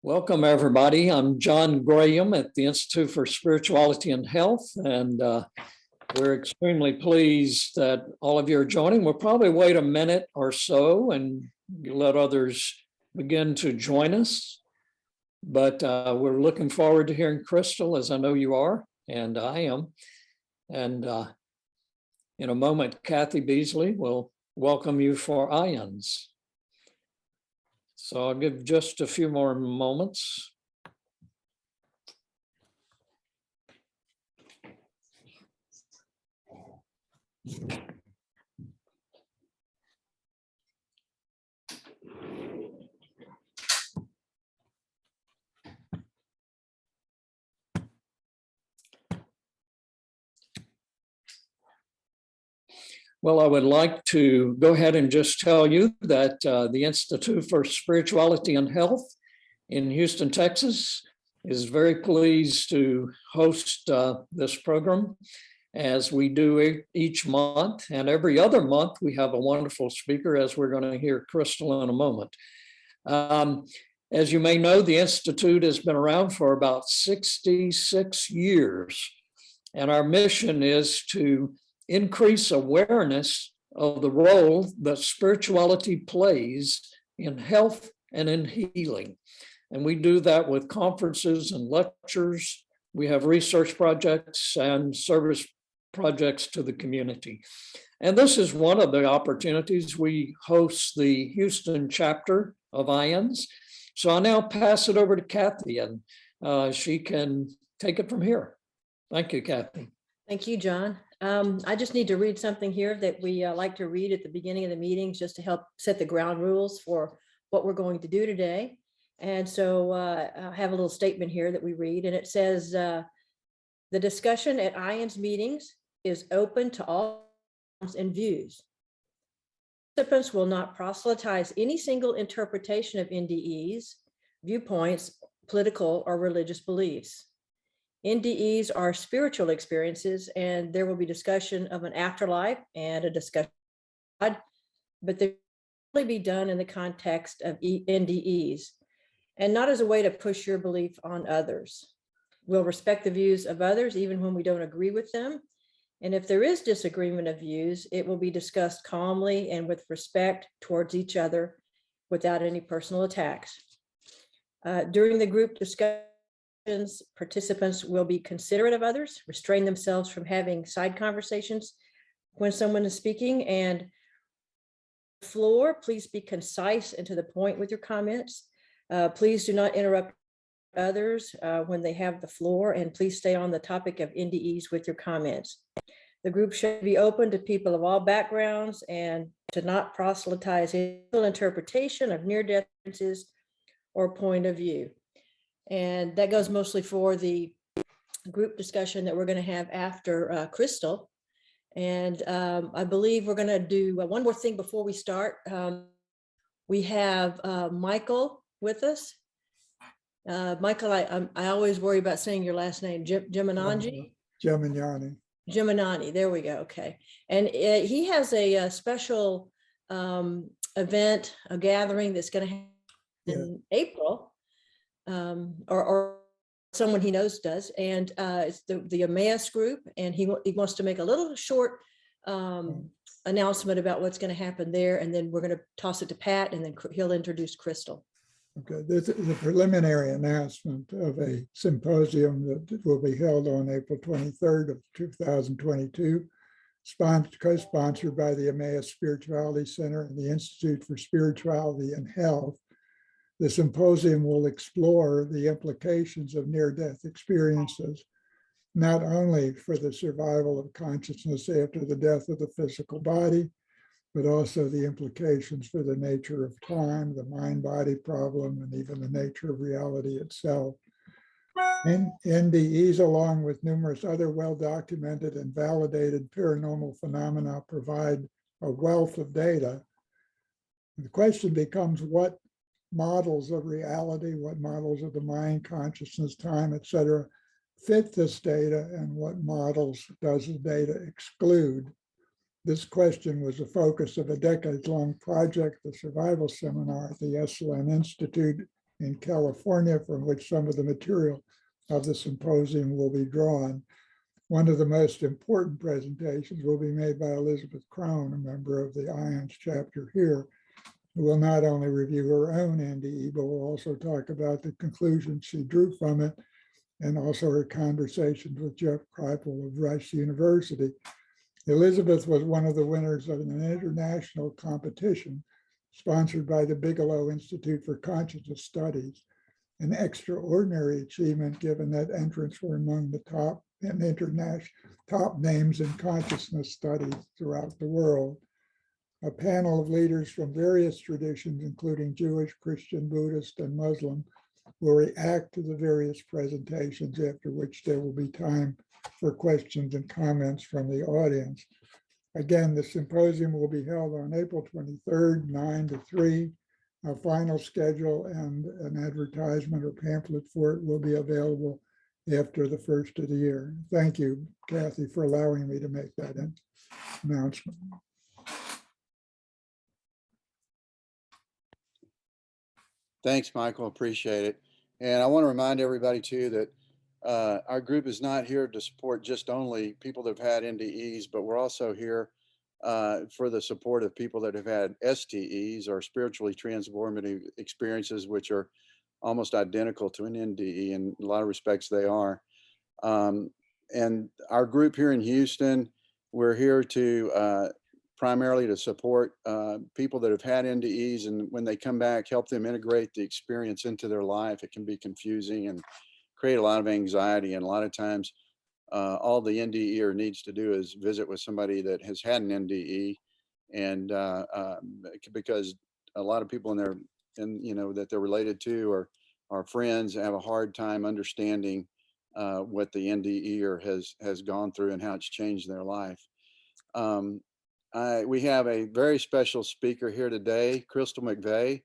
Welcome, everybody. I'm John Graham at the Institute for Spirituality and Health, and we're extremely pleased that all of you are joining. We'll probably wait a minute or so and let others begin to join us, but we're looking forward to hearing Crystal, as I know you are, and I am. And in a moment, Kathy Beasley will welcome you for IANDS. So I'll give just a few more moments. Well, I would like to go ahead and just tell you that the Institute for Spirituality and Health in Houston, Texas, is very pleased to host this program, as we do each month. And every other month, we have a wonderful speaker, as we're going to hear Crystal in a moment. As you may know, the Institute has been around for about 66 years, and our mission is to increase awareness of the role that spirituality plays in health and in healing. And we do that with conferences and lectures. We have research projects and service projects to the community. And this is one of the opportunities. We host the Houston chapter of IANDS. So I'll now pass it over to Kathy, and she can take it from here. Thank you, Kathy. Thank you, John. I just need to read something here that we like to read at the beginning of the meetings, just to help set the ground rules for what we're going to do today. And so I have a little statement here that we read, and it says, the discussion at IANDS meetings is open to all and views. Participants will not proselytize any single interpretation of NDEs, viewpoints, political or religious beliefs. NDEs are spiritual experiences, and there will be discussion of an afterlife and a discussion of God, but they will only be done in the context of NDEs and not as a way to push your belief on others. We'll respect the views of others even when we don't agree with them. And if there is disagreement of views, it will be discussed calmly and with respect towards each other without any personal attacks. During the group discussion, participants will be considerate of others, restrain themselves from having side conversations when someone is speaking, and floor, please be concise and to the point with your comments. Please do not interrupt others when they have the floor, and please stay on the topic of NDEs with your comments. The group should be open to people of all backgrounds and to not proselytize any interpretation of near-death experiences or point of view. And that goes mostly for the group discussion that we're going to have after Crystal. And I believe we're going to do one more thing before we start. We have Michael with us. Michael, I always worry about saying your last name, Geminani. Geminani, there we go. Okay. And he has a special event, a gathering that's going to happen in April. Or someone he knows does, and it's the Emmaus group, and he wants to make a little short announcement about what's going to happen there, and then we're going to toss it to Pat, and then he'll introduce Crystal. Okay, this is a preliminary announcement of a symposium that will be held on April 23rd of 2022, co-sponsored by the Emmaus Spirituality Center and the Institute for Spirituality and Health. The symposium will explore the implications of near-death experiences, not only for the survival of consciousness after the death of the physical body, but also the implications for the nature of time, the mind-body problem, and even the nature of reality itself. NDEs, along with numerous other well-documented and validated paranormal phenomena, provide a wealth of data. The question becomes, what models of reality, what models of the mind, consciousness, time, etc., fit this data, and what models does the data exclude? This question was the focus of a decades-long project, the Survival Seminar at the SLN Institute in California, from which some of the material of the symposium will be drawn. One of the most important presentations will be made by Elizabeth Crone, a member of the IANDS chapter here, who will not only review her own NDE, but will also talk about the conclusions she drew from it, and also her conversations with Jeff Kripal of Rice University. Elizabeth was one of the winners of an international competition sponsored by the Bigelow Institute for Consciousness Studies, an extraordinary achievement given that entrants were among the top and international top names in consciousness studies throughout the world. A panel of leaders from various traditions, including Jewish, Christian, Buddhist, and Muslim, will react to the various presentations, after which there will be time for questions and comments from the audience. Again, the symposium will be held on April 23rd, 9 to 3. A final schedule and an advertisement or pamphlet for it will be available after the first of the year. Thank you, Kathy, for allowing me to make that announcement. Thanks, Michael. Appreciate it. And I want to remind everybody too that our group is not here to support just only people that have had NDEs, but we're also here for the support of people that have had STEs, or spiritually transformative experiences, which are almost identical to an NDE. In a lot of respects, they are. And our group here in Houston, we're here to primarily to support people that have had NDEs, and when they come back, help them integrate the experience into their life. It can be confusing and create a lot of anxiety. And a lot of times, all the NDEer needs to do is visit with somebody that has had an NDE, and because a lot of people that they're related to or are friends have a hard time understanding what the NDEer has gone through and how it's changed their life. We have a very special speaker here today, Crystal McVea,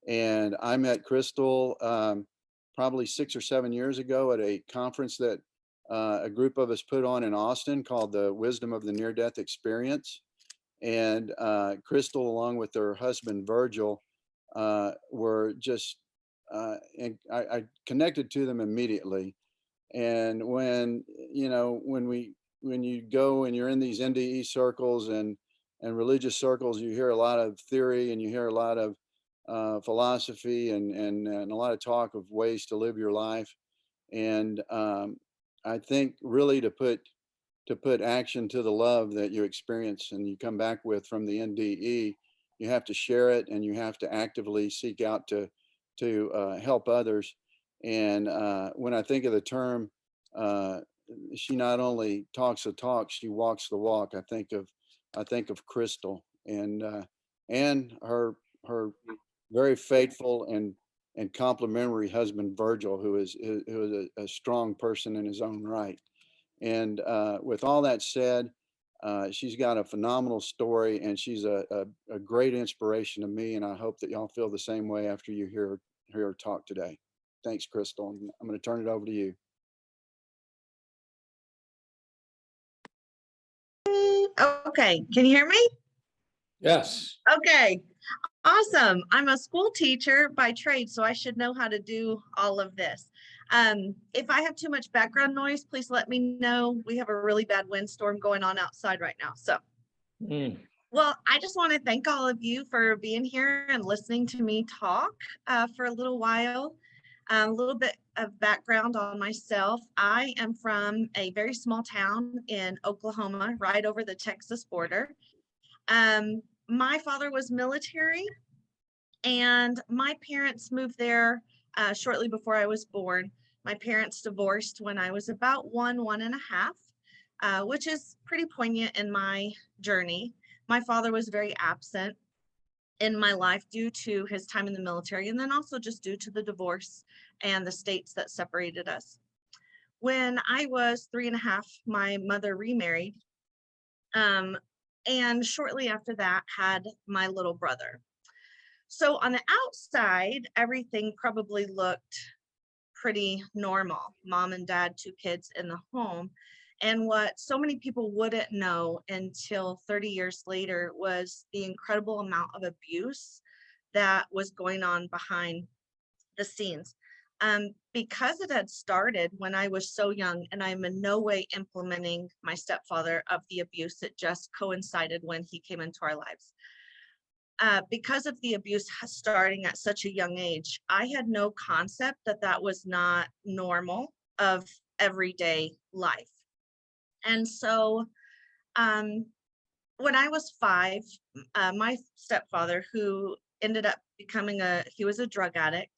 and I met Crystal probably 6 or 7 years ago at a conference that a group of us put on in Austin called the Wisdom of the Near-Death Experience. And Crystal, along with her husband, Virgil, were just, and I connected to them immediately. And when you go and you're in these NDE circles and religious circles, you hear a lot of theory and you hear a lot of philosophy and a lot of talk of ways to live your life. And I think really to put action to the love that you experience and you come back with from the NDE, you have to share it and you have to actively seek out to help others. And when I think of the term, she not only talks the talk, she walks the walk. I think of Crystal and her very faithful and complimentary husband, Virgil, who is a strong person in his own right. And with all that said, she's got a phenomenal story, and she's a great inspiration to me. And I hope that y'all feel the same way after you hear her talk today. Thanks, Crystal. I'm going to turn it over to you. Okay, can you hear me? Yes. Okay, awesome. I'm a school teacher by trade, so I should know how to do all of this. If I have too much background noise, please let me know. We have a really bad windstorm going on outside right now. So, well, I just want to thank all of you for being here and listening to me talk for a little while. A little bit of background on myself. I am from a very small town in Oklahoma, right over the Texas border. My father was military, and my parents moved there shortly before I was born. My parents divorced when I was about one and a half, which is pretty poignant in my journey. My father was very absent in my life due to his time in the military, and then also just due to the divorce and the states that separated us. When I was 3.5, my mother remarried, and shortly after that had my little brother. So on the outside, everything probably looked pretty normal. Mom and dad, 2 kids in the home. And what so many people wouldn't know until 30 years later was the incredible amount of abuse that was going on behind the scenes. Because it had started when I was so young, and I'm in no way implementing my stepfather of the abuse. It just coincided when he came into our lives. Because of the abuse starting at such a young age, I had no concept that that was not normal of everyday life. And so when I was 5, my stepfather, who ended up becoming he was a drug addict.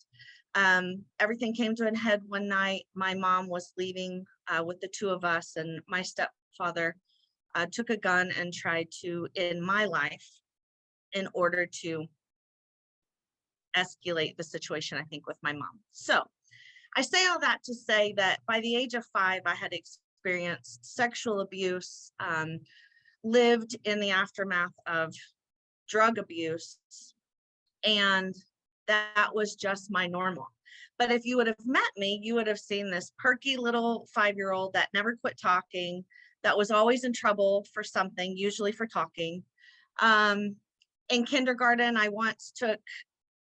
Everything came to a head one night. My mom was leaving with the 2 of us, and my stepfather took a gun and tried to end my life in order to escalate the situation, I think, with my mom. So I say all that to say that by the age of 5, I had experienced sexual abuse, lived in the aftermath of drug abuse, and that was just my normal. But if you would have met me, you would have seen this perky little 5-year-old that never quit talking, that was always in trouble for something, usually for talking. In kindergarten, I once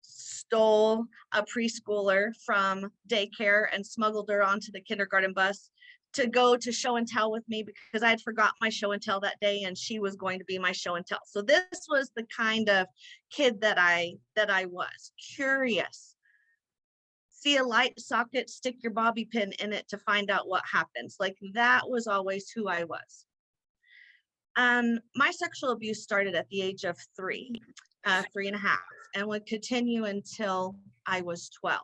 stole a preschooler from daycare and smuggled her onto the kindergarten bus to go to show and tell with me, because I had forgot my show and tell that day, and she was going to be my show and tell. So this was the kind of kid that I was. Curious. See a light socket, stick your bobby pin in it to find out what happens. Like, that was always who I was. My sexual abuse started at the age of 3 and a half, and would continue until I was 12.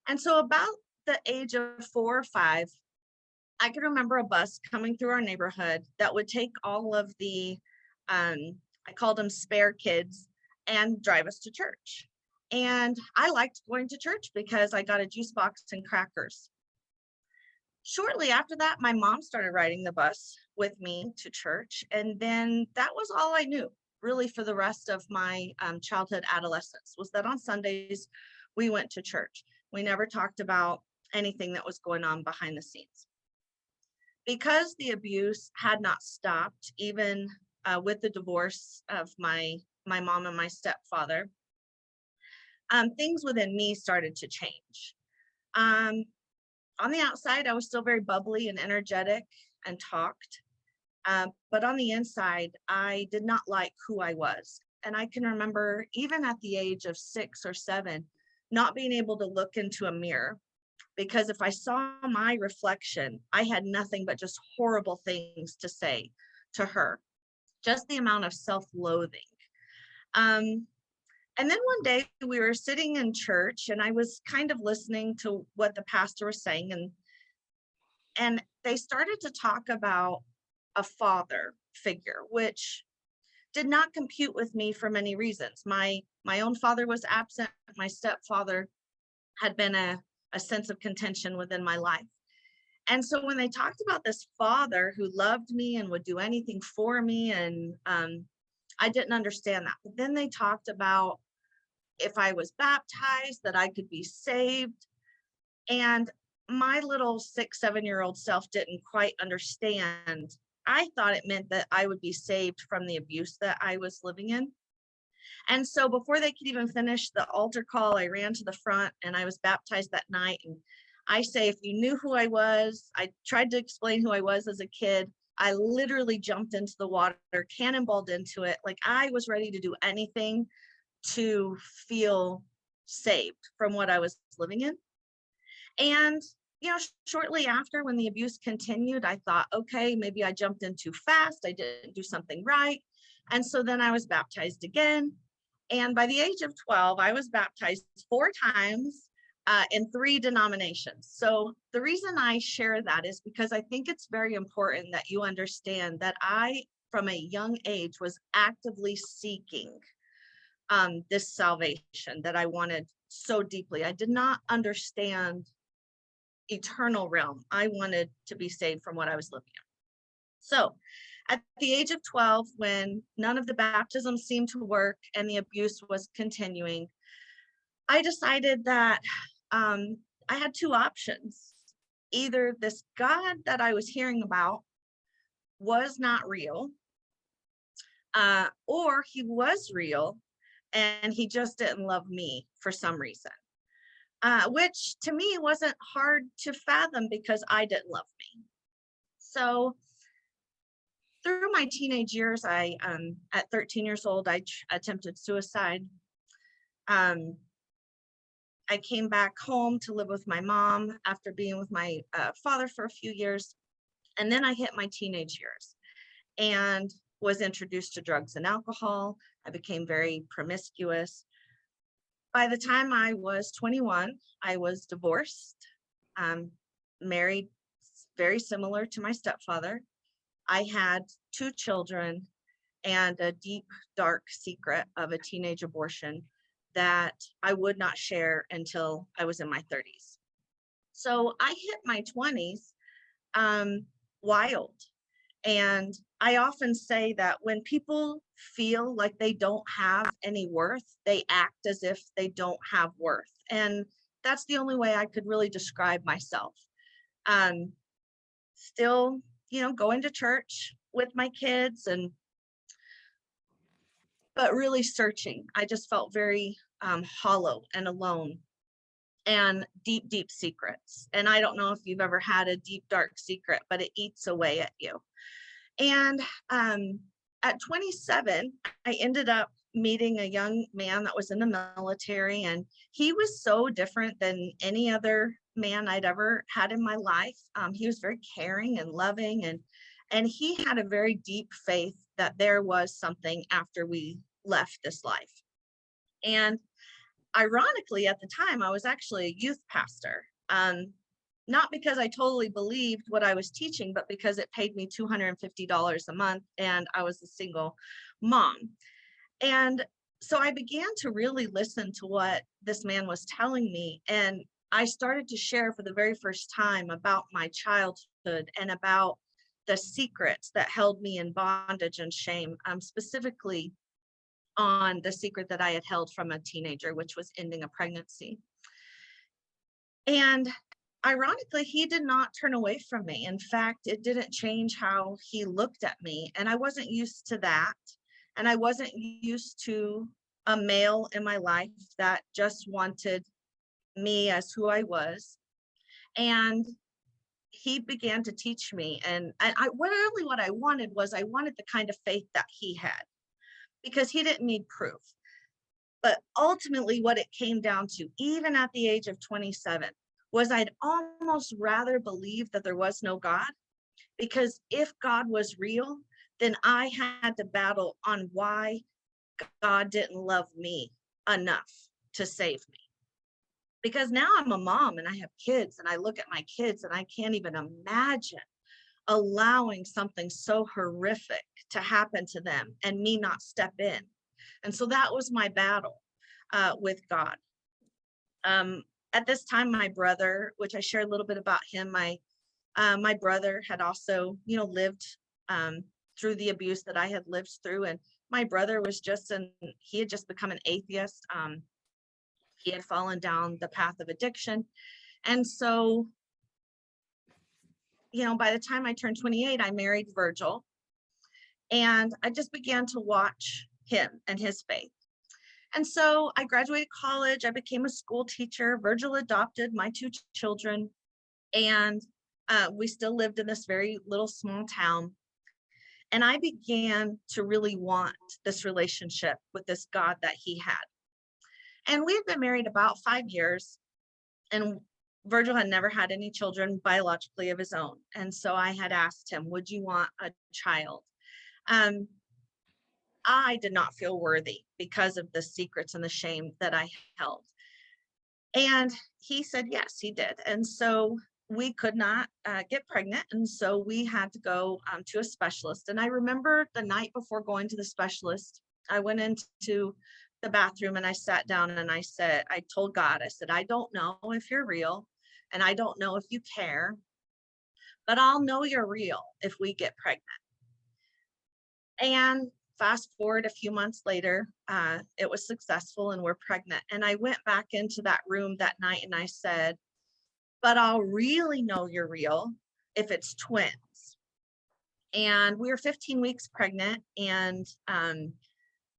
And so about the age of 4 or 5, I can remember a bus coming through our neighborhood that would take all of the, I called them spare kids, and drive us to church. And I liked going to church because I got a juice box and crackers. Shortly after that, my mom started riding the bus with me to church. And then that was all I knew really for the rest of my childhood, adolescence, was that on Sundays we went to church. We never talked about anything that was going on behind the scenes. Because the abuse had not stopped, even with the divorce of my mom and my stepfather, things within me started to change. On the outside, I was still very bubbly and energetic and talked. But on the inside, I did not like who I was. And I can remember, even at the age of 6 or 7, not being able to look into a mirror, because if I saw my reflection, I had nothing but just horrible things to say to her. Just the amount of self-loathing. And then one day we were sitting in church, and I was kind of listening to what the pastor was saying, and they started to talk about a father figure, which did not compute with me for many reasons. My own father was absent. My stepfather had been a sense of contention within my life. And so when they talked about this father who loved me and would do anything for me, and I didn't understand that. But then they talked about if I was baptized, that I could be saved. And my little 6, 7-year-old self didn't quite understand. I thought it meant that I would be saved from the abuse that I was living in. And so before they could even finish the altar call, I ran to the front and I was baptized that night. And I say, if you knew who I was, I tried to explain who I was as a kid. I literally jumped into the water, cannonballed into it. Like, I was ready to do anything to feel saved from what I was living in. And, shortly after, when the abuse continued, I thought, okay, maybe I jumped in too fast. I didn't do something right. And so then I was baptized again. And by the age of 12, I was baptized 4 times in 3 denominations. So the reason I share that is because I think it's very important that you understand that I, from a young age, was actively seeking this salvation that I wanted so deeply. I did not understand eternal realm. I wanted to be saved from what I was living in. So at the age of 12, when none of the baptisms seemed to work and the abuse was continuing, I decided that I had 2 options. Either this God that I was hearing about was not real, or he was real and he just didn't love me for some reason. which to me wasn't hard to fathom because I didn't love me. So through my teenage years, at 13 years old, I attempted suicide. I came back home to live with my mom after being with my father for a few years. And then I hit my teenage years and was introduced to drugs and alcohol. I became very promiscuous. By the time I was 21, I was divorced, married, very similar to my stepfather. I had 2 children and a deep, dark secret of a teenage abortion that I would not share until I was in my 30s. So I hit my 20s wild. And I often say that when people feel like they don't have any worth, they act as if they don't have worth. And that's the only way I could really describe myself. Still, going to church with my kids, but really searching. I just felt very hollow and alone, and deep, deep secrets. And I don't know if you've ever had a deep, dark secret, but it eats away at you. And at 27, I ended up meeting a young man that was in the military, and he was so different than any other man I'd ever had in my life. He was very caring and loving, and he had a very deep faith that there was something after we left this life. And ironically, at the time, I was actually a youth pastor. Not because I totally believed what I was teaching, but because it paid me $250 a month and I was a single mom. And so I began to really listen to what this man was telling me. And I started to share for the very first time about my childhood and about the secrets that held me in bondage and shame, specifically on the secret that I had held from a teenager, which was ending a pregnancy. And ironically, he did not turn away from me. In fact, it didn't change how he looked at me. And I wasn't used to that. And I wasn't used to a male in my life that just wanted me as who I was. And he began to teach me. And what I wanted was I wanted the kind of faith that he had, because he didn't need proof. But ultimately, what it came down to, even at the age of 27, was I'd almost rather believe that there was no God, because if God was real, then I had to battle on why God didn't love me enough to save me. Because now I'm a mom and I have kids, and I look at my kids and I can't even imagine allowing something so horrific to happen to them and me not step in. And so that was my battle with God. At this time, my brother, which I shared a little bit about him, my brother had also, lived through the abuse that I had lived through. And my brother was he had just become an atheist. He had fallen down the path of addiction. And so, by the time I turned 28, I married Virgil. And I just began to watch him and his faith. And so I graduated college. I became a school teacher. Virgil adopted my 2 children. And we still lived in this very little small town. And I began to really want this relationship with this God that he had. And we had been married about 5 years. And Virgil had never had any children biologically of his own. And so I had asked him, would you want a child? I did not feel worthy because of the secrets and the shame that I held. And he said, yes, he did. And so we could not get pregnant. And so we had to go to a specialist. And I remember the night before going to the specialist, I went into the bathroom and I sat down and I told God, I said, I don't know if you're real and I don't know if you care, but I'll know you're real if we get pregnant. And fast forward a few months later, it was successful and we're pregnant. And I went back into that room that night and I said, but I'll really know you're real if it's twins. And we were 15 weeks pregnant, and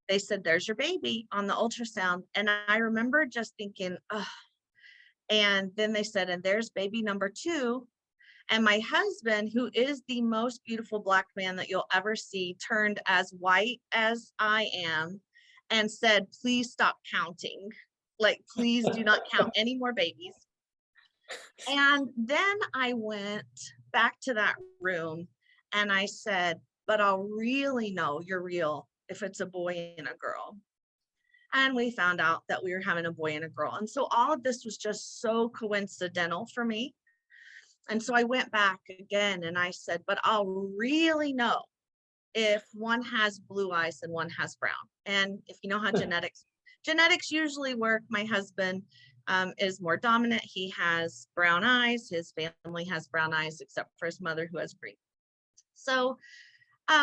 they said, there's your baby on the ultrasound. And I remember just thinking, oh, And then they said, and there's baby number 2. And my husband, who is the most beautiful Black man that you'll ever see, turned as white as I am and said, please stop counting. Like, please do not count any more babies. And then I went back to that room and I said, but I'll really know you're real if it's a boy and a girl. And we found out that we were having a boy and a girl. And so all of this was just so coincidental for me. And so I went back again and I said, but I'll really know if one has blue eyes and one has brown. And if you know how genetics usually work, my husband is more dominant. He has brown eyes. His family has brown eyes, except for his mother who has green. So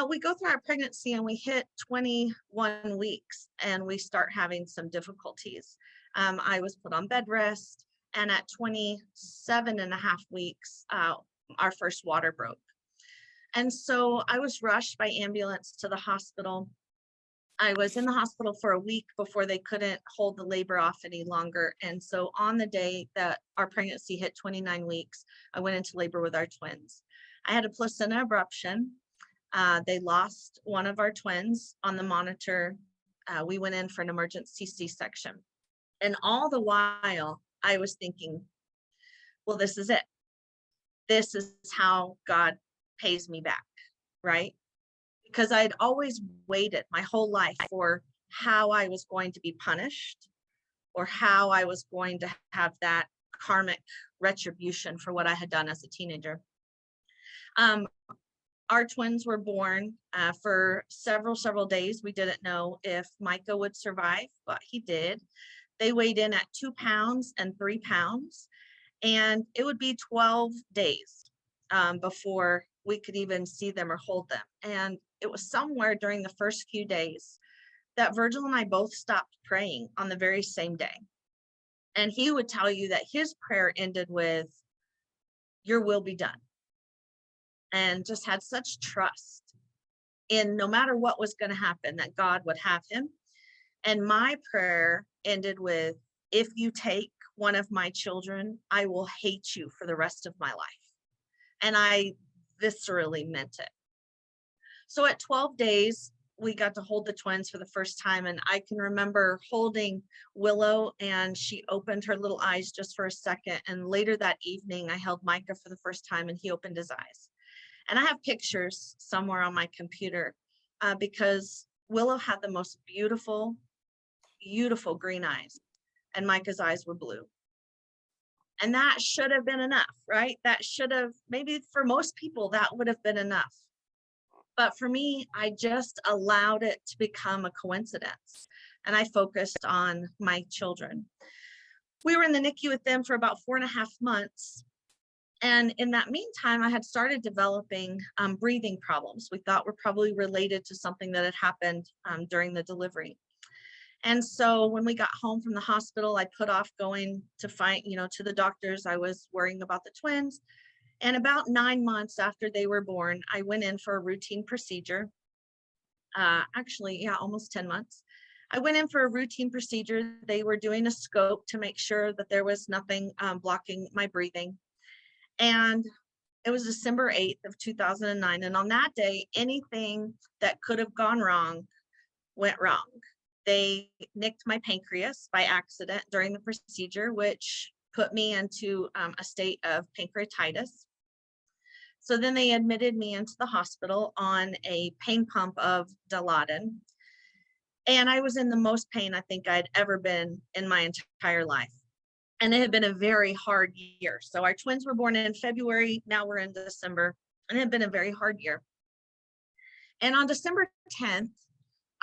we go through our pregnancy and we hit 21 weeks and we start having some difficulties. I was put on bed rest. And at 27.5 weeks, our first water broke. And so I was rushed by ambulance to the hospital. I was in the hospital for a week before they couldn't hold the labor off any longer. And so on the day that our pregnancy hit 29 weeks, I went into labor with our twins. I had a placenta abruption. They lost one of our twins on the monitor. We went in for an emergency C-section. And all the while, I was thinking, well, this is it. This is how God pays me back, right? Because I'd always waited my whole life for how I was going to be punished or how I was going to have that karmic retribution for what I had done as a teenager. Our twins were born for several days. We didn't know if Micah would survive, but he did. They weighed in at 2 pounds and 3 pounds, and it would be 12 days before we could even see them or hold them. And it was somewhere during the first few days that Virgil and I both stopped praying on the very same day. And he would tell you that his prayer ended with, your will be done. And just had such trust in no matter what was going to happen, that God would have him. And my prayer ended with, if you take one of my children, I will hate you for the rest of my life. And I viscerally meant it. So at 12 days, we got to hold the twins for the first time. And I can remember holding Willow, and she opened her little eyes just for a second. And later that evening, I held Micah for the first time and he opened his eyes. And I have pictures somewhere on my computer because Willow had the most beautiful green eyes, and Micah's eyes were blue. And that should have been enough, right? That should have, maybe for most people, that would have been enough. But for me, I just allowed it to become a coincidence. And I focused on my children. We were in the NICU with them for about 4.5 months. And in that meantime, I had started developing breathing problems. We thought were probably related to something that had happened during the delivery. And so when we got home from the hospital, I put off going to to the doctors. I was worrying about the twins. And about 9 months after they were born, I went in for a routine procedure. Almost 10 months. I went in for a routine procedure. They were doing a scope to make sure that there was nothing blocking my breathing. And it was December 8th of 2009. And on that day, anything that could have gone wrong went wrong. They nicked my pancreas by accident during the procedure, which put me into a state of pancreatitis. So then they admitted me into the hospital on a pain pump of Dilaudid. And I was in the most pain I think I'd ever been in my entire life. And it had been a very hard year. So our twins were born in February. Now we're in December. And it had been a very hard year. And on December 10th,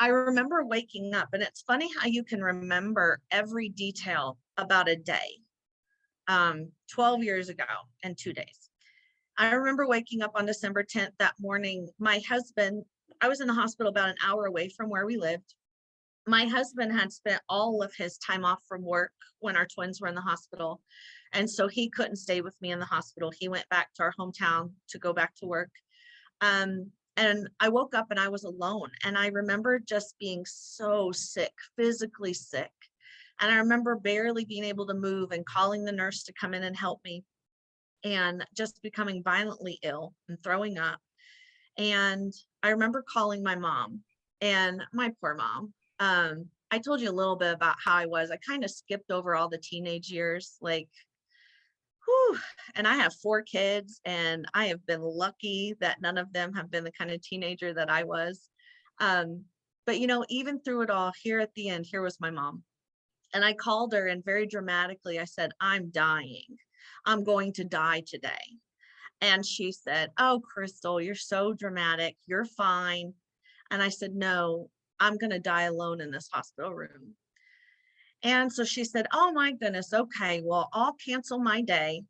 I remember waking up, and it's funny how you can remember every detail about a day. 12 years ago and 2 days. I remember waking up on December 10th that morning. My husband, I was in the hospital about an hour away from where we lived. My husband had spent all of his time off from work when our twins were in the hospital. And so he couldn't stay with me in the hospital. He went back to our hometown to go back to work. And I woke up and I was alone. And I remember just being so sick, physically sick. And I remember barely being able to move and calling the nurse to come in and help me, and just becoming violently ill and throwing up. And I remember calling my mom, and my poor mom. I told you a little bit about how I was. I kind of skipped over all the teenage years, like, whew. And I have 4 kids, and I have been lucky that none of them have been the kind of teenager that I was. But, you know, even through it all, here at the end, here was my mom. And I called her, and very dramatically, I said, I'm dying. I'm going to die today. And she said, oh, Crystal, you're so dramatic. You're fine. And I said, no, I'm going to die alone in this hospital room. And so she said, oh my goodness. Okay, well, I'll cancel my day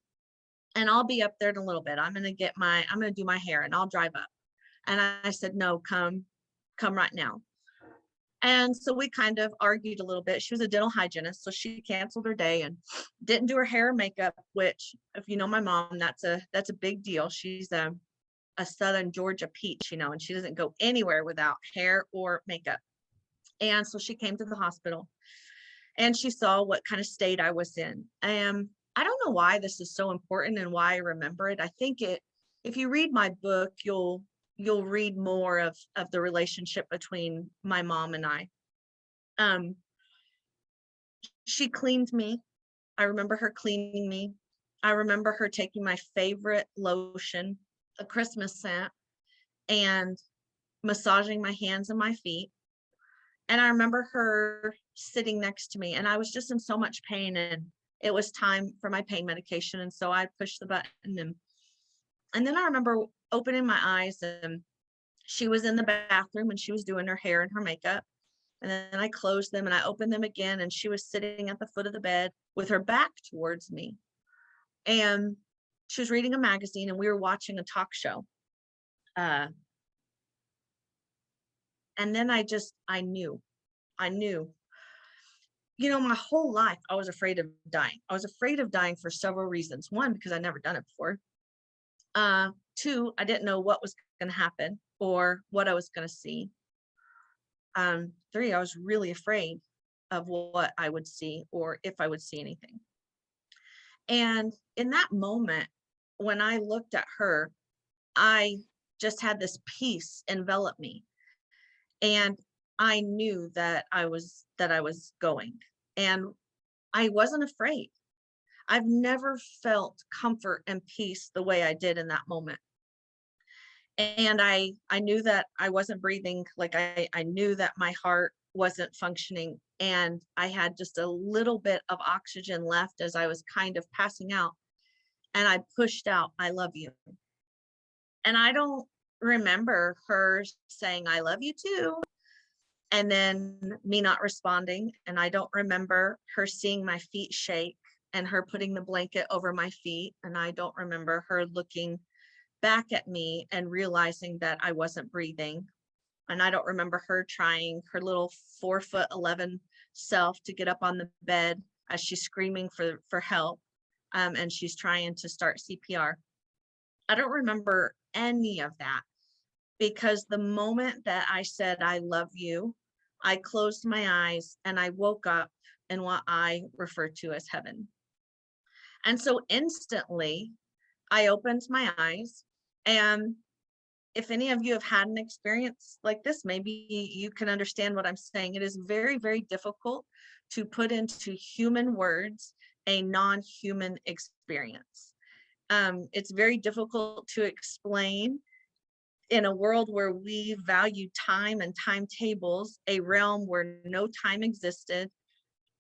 and I'll be up there in a little bit. I'm going to do my hair and I'll drive up. And I said, no, come right now. And so we kind of argued a little bit. She was a dental hygienist, so she canceled her day and didn't do her hair and makeup, which, if you know my mom, that's a big deal. She's a Southern Georgia peach, you know, and she doesn't go anywhere without hair or makeup. And so she came to the hospital and she saw what kind of state I was in. I don't know why this is so important and why I remember it. I think if you read my book, you'll read more of the relationship between my mom and I. She cleaned me. I remember her cleaning me. I remember her taking my favorite lotion, a Christmas scent, and massaging my hands and my feet. And I remember her sitting next to me, and I was just in so much pain, and it was time for my pain medication. And so I pushed the button, and then I remember opening my eyes, and she was in the bathroom and she was doing her hair and her makeup. And then I closed them and I opened them again, and she was sitting at the foot of the bed with her back towards me. And she was reading a magazine, and we were watching a talk show. And then I knew, you know, my whole life, I was afraid of dying. I was afraid of dying for several reasons. One, because I'd never done it before. 2, I didn't know what was going to happen or what I was going to see. 3, I was really afraid of what I would see or if I would see anything. And in that moment, when I looked at her, I just had this peace envelop me. And I knew that I was going, and I wasn't afraid. I've never felt comfort and peace the way I did in that moment. And I knew that I wasn't breathing. Like I knew that my heart wasn't functioning, and I had just a little bit of oxygen left as I was kind of passing out. And I pushed out, I love you. And I don't remember her saying, I love you too, and then me not responding. And I don't remember her seeing my feet shake and her putting the blanket over my feet. And I don't remember her looking back at me and realizing that I wasn't breathing. And I don't remember her trying her little 4'11" self to get up on the bed as she's screaming for help. And she's trying to start CPR. I don't remember any of that, because the moment that I said, I love you, I closed my eyes and I woke up in what I refer to as heaven. And so instantly I opened my eyes. And if any of you have had an experience like this, maybe you can understand what I'm saying. It is very, very difficult to put into human words a non-human experience. It's very difficult to explain in a world where we value time and timetables, a realm where no time existed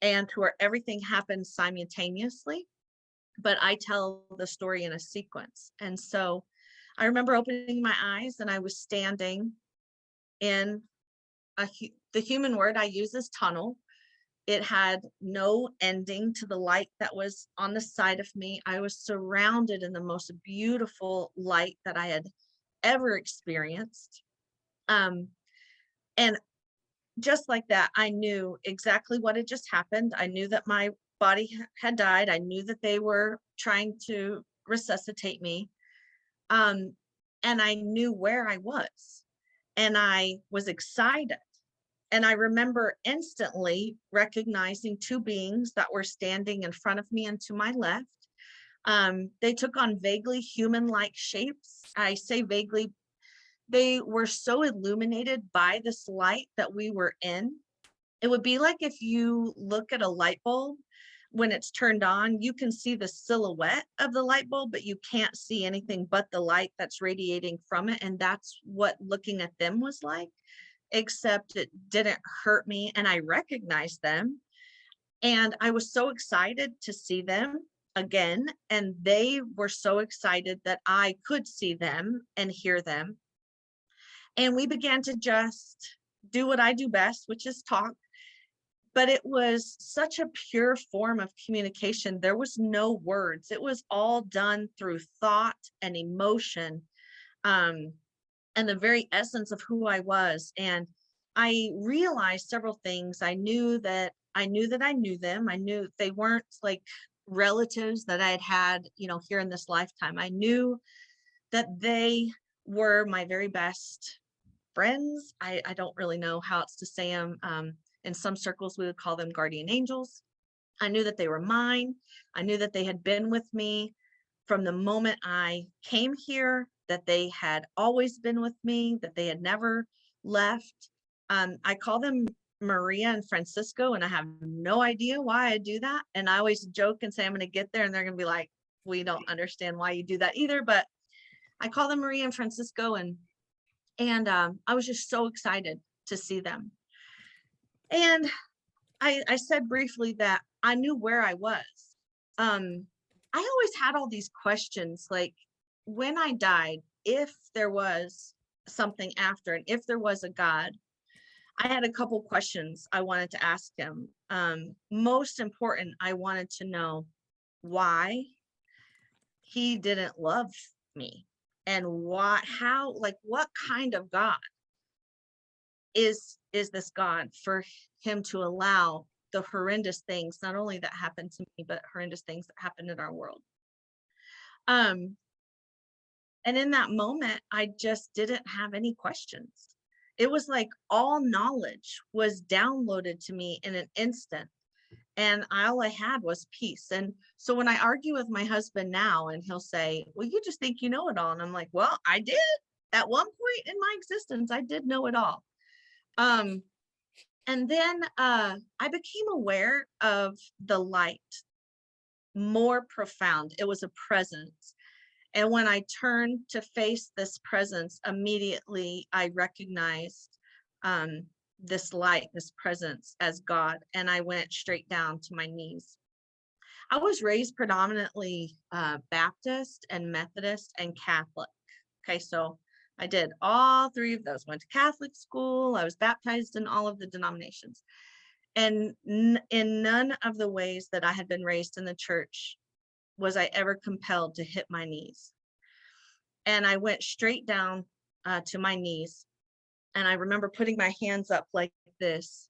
and to where everything happened simultaneously. But I tell the story in a sequence. And so I remember opening my eyes and I was standing in the human word I use is tunnel. It had no ending to the light that was on the side of me. I was surrounded in the most beautiful light that I had ever experienced. And just like that, I knew exactly what had just happened. I knew that my body had died. I knew that they were trying to resuscitate me. And I knew where I was, and I was excited. And I remember instantly recognizing two beings that were standing in front of me and to my left. They took on vaguely human-like shapes. I say vaguely, they were so illuminated by this light that we were in. It would be like if you look at a light bulb, when it's turned on, you can see the silhouette of the light bulb, but you can't see anything but the light that's radiating from it. And that's what looking at them was like, except it didn't hurt me and I recognized them. And I was so excited to see them again. And they were so excited that I could see them and hear them. And we began to just do what I do best, which is talk. But it was such a pure form of communication. There was no words. It was all done through thought and emotion, and the very essence of who I was. And I realized several things. I knew that I knew them. I knew they weren't like relatives that I had, here in this lifetime. I knew that they were my very best friends. I don't really know how else to say them. In some circles, we would call them guardian angels. I knew that they were mine. I knew that they had been with me from the moment I came here, that they had always been with me, that they had never left. I call them Maria and Francisco, and I have no idea why I do that. And I always joke and say I'm going to get there, and they're going to be like, we don't understand why you do that either. But I call them Maria and Francisco, and I was just so excited to see them. And I said briefly that I knew where I was. I always had all these questions, like when I died, if there was something after, and if there was a God, I had a couple questions I wanted to ask him. Most important, I wanted to know why he didn't love me, and what kind of God is this God for him to allow the horrendous things, not only that happened to me, but horrendous things that happened in our world. And in that moment, I just didn't have any questions. It was like all knowledge was downloaded to me in an instant. And all I had was peace. And so when I argue with my husband now, and he'll say, well, you just think you know it all. And I'm like, well, I did. At one point in my existence, I did know it all. And then I became aware of the light, more profound. It was a presence. And when I turned to face this presence, immediately I recognized this light, this presence as God, and I went straight down to my knees. I was raised predominantly Baptist and Methodist and Catholic. Okay, so I did all three of those, went to Catholic school, I was baptized in all of the denominations. And in none of the ways that I had been raised in the church was I ever compelled to hit my knees. And I went straight down to my knees. And I remember putting my hands up like this.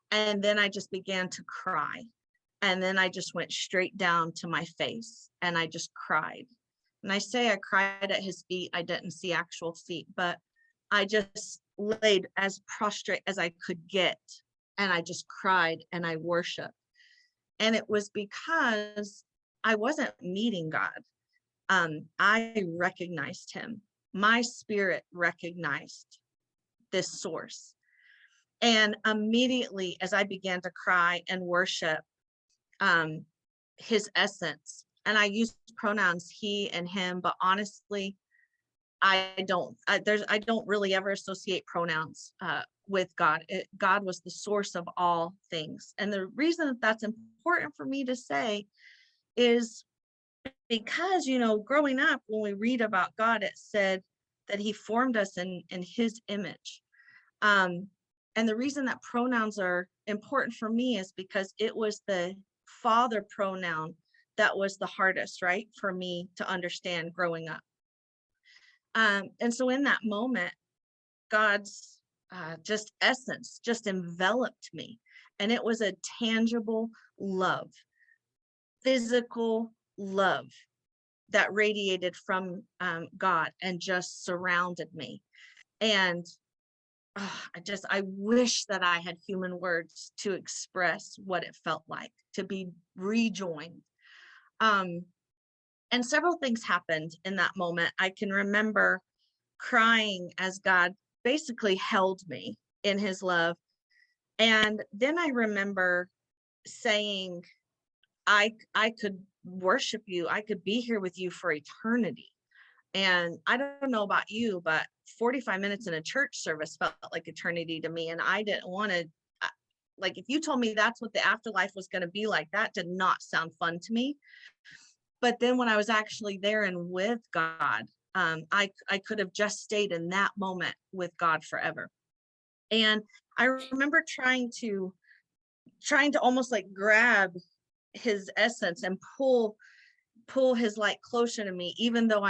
And then I just began to cry. And then I just went straight down to my face and I just cried. And I say I cried at his feet. I didn't see actual feet, but I just laid as prostrate as I could get. And I just cried and I worshiped. And it was because I wasn't meeting God. I recognized him. My spirit recognized this source. And immediately as I began to cry and worship his essence, and I use pronouns he and him, but honestly, I don't really ever associate pronouns with God. God was the source of all things. And the reason that that's important for me to say is because, growing up, when we read about God, it said that he formed us in his image. And the reason that pronouns are important for me is because it was the father pronoun that was the hardest, right, for me to understand growing up. And so in that moment, God's just essence just enveloped me. And it was a tangible love, physical love that radiated from God and just surrounded me. And I wish that I had human words to express what it felt like to be rejoined. And several things happened in that moment. I can remember crying as God basically held me in his love. And then I remember saying, I could worship you. I could be here with you for eternity. And I don't know about you, but 45 minutes in a church service felt like eternity to me. And I didn't want to, like, if you told me that's what the afterlife was going to be like, that did not sound fun to me. But then when I was actually there and with God, I could have just stayed in that moment with God forever. And I remember trying to almost like grab his essence and pull his light closer to me, even though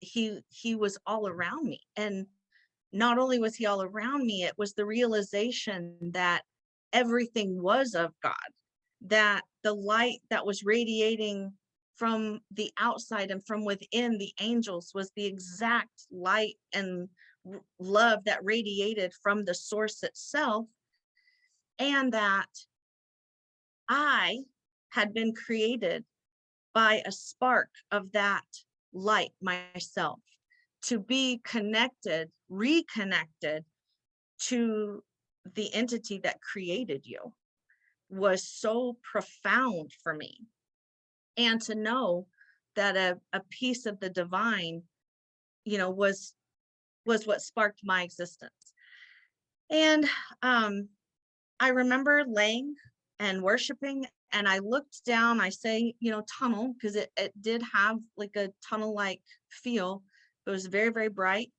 he was all around me. And not only was he all around me, it was the realization that everything was of God, that the light that was radiating from the outside and from within the angels was the exact light and love that radiated from the source itself, and that I had been created by a spark of that light myself, to be connected, reconnected to the entity that created you was so profound for me. And to know that a piece of the divine, was what sparked my existence. And I remember laying and worshiping, and I looked down, I say, tunnel, because it did have like a tunnel-like feel. It was very, very bright.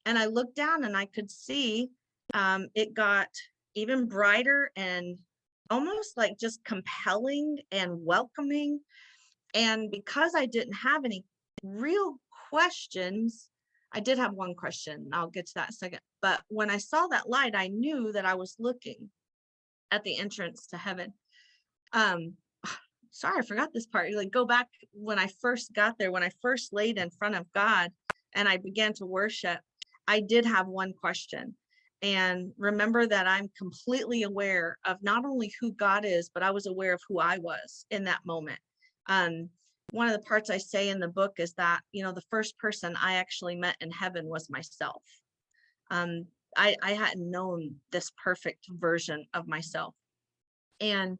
And I looked down and I could see it got even brighter and almost like just compelling and welcoming. And because I didn't have any real questions, I did have one question. I'll get to that in a second. But when I saw that light, I knew that I was looking at the entrance to heaven. Sorry, I forgot this part. Like, go back when I first got there, when I first laid in front of God and I began to worship, I did have one question. And remember that I'm completely aware of not only who God is, but I was aware of who I was in that moment. One of the parts I say in the book is that, the first person I actually met in heaven was myself. I hadn't known this perfect version of myself. And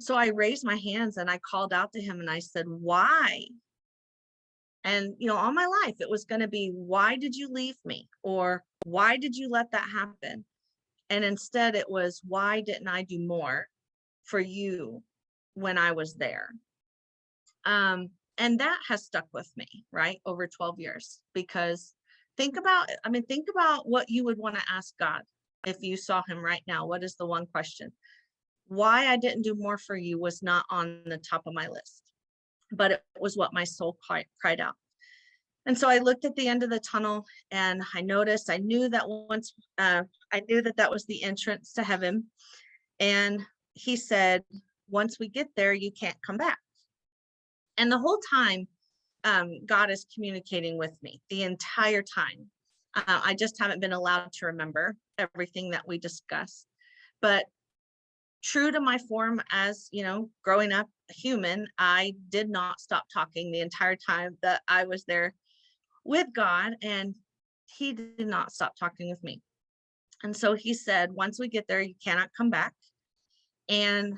so I raised my hands and I called out to him and I said, why? And, all my life, it was going to be, why did you leave me? Or why did you let that happen? And instead it was, why didn't I do more for you when I was there? And that has stuck with me, right, over 12 years, because think about what you would want to ask God if you saw him right now. What is the one question? Why I didn't do more for you was not on the top of my list, but it was what my soul cried out. And so I looked at the end of the tunnel and I knew that once, I knew that that was the entrance to heaven. And he said, once we get there, you can't come back. And the whole time, God is communicating with me the entire time. I just haven't been allowed to remember everything that we discussed. But true to my form as, growing up human, I did not stop talking the entire time that I was there with God, and he did not stop talking with me. And so he said, once we get there, you cannot come back. And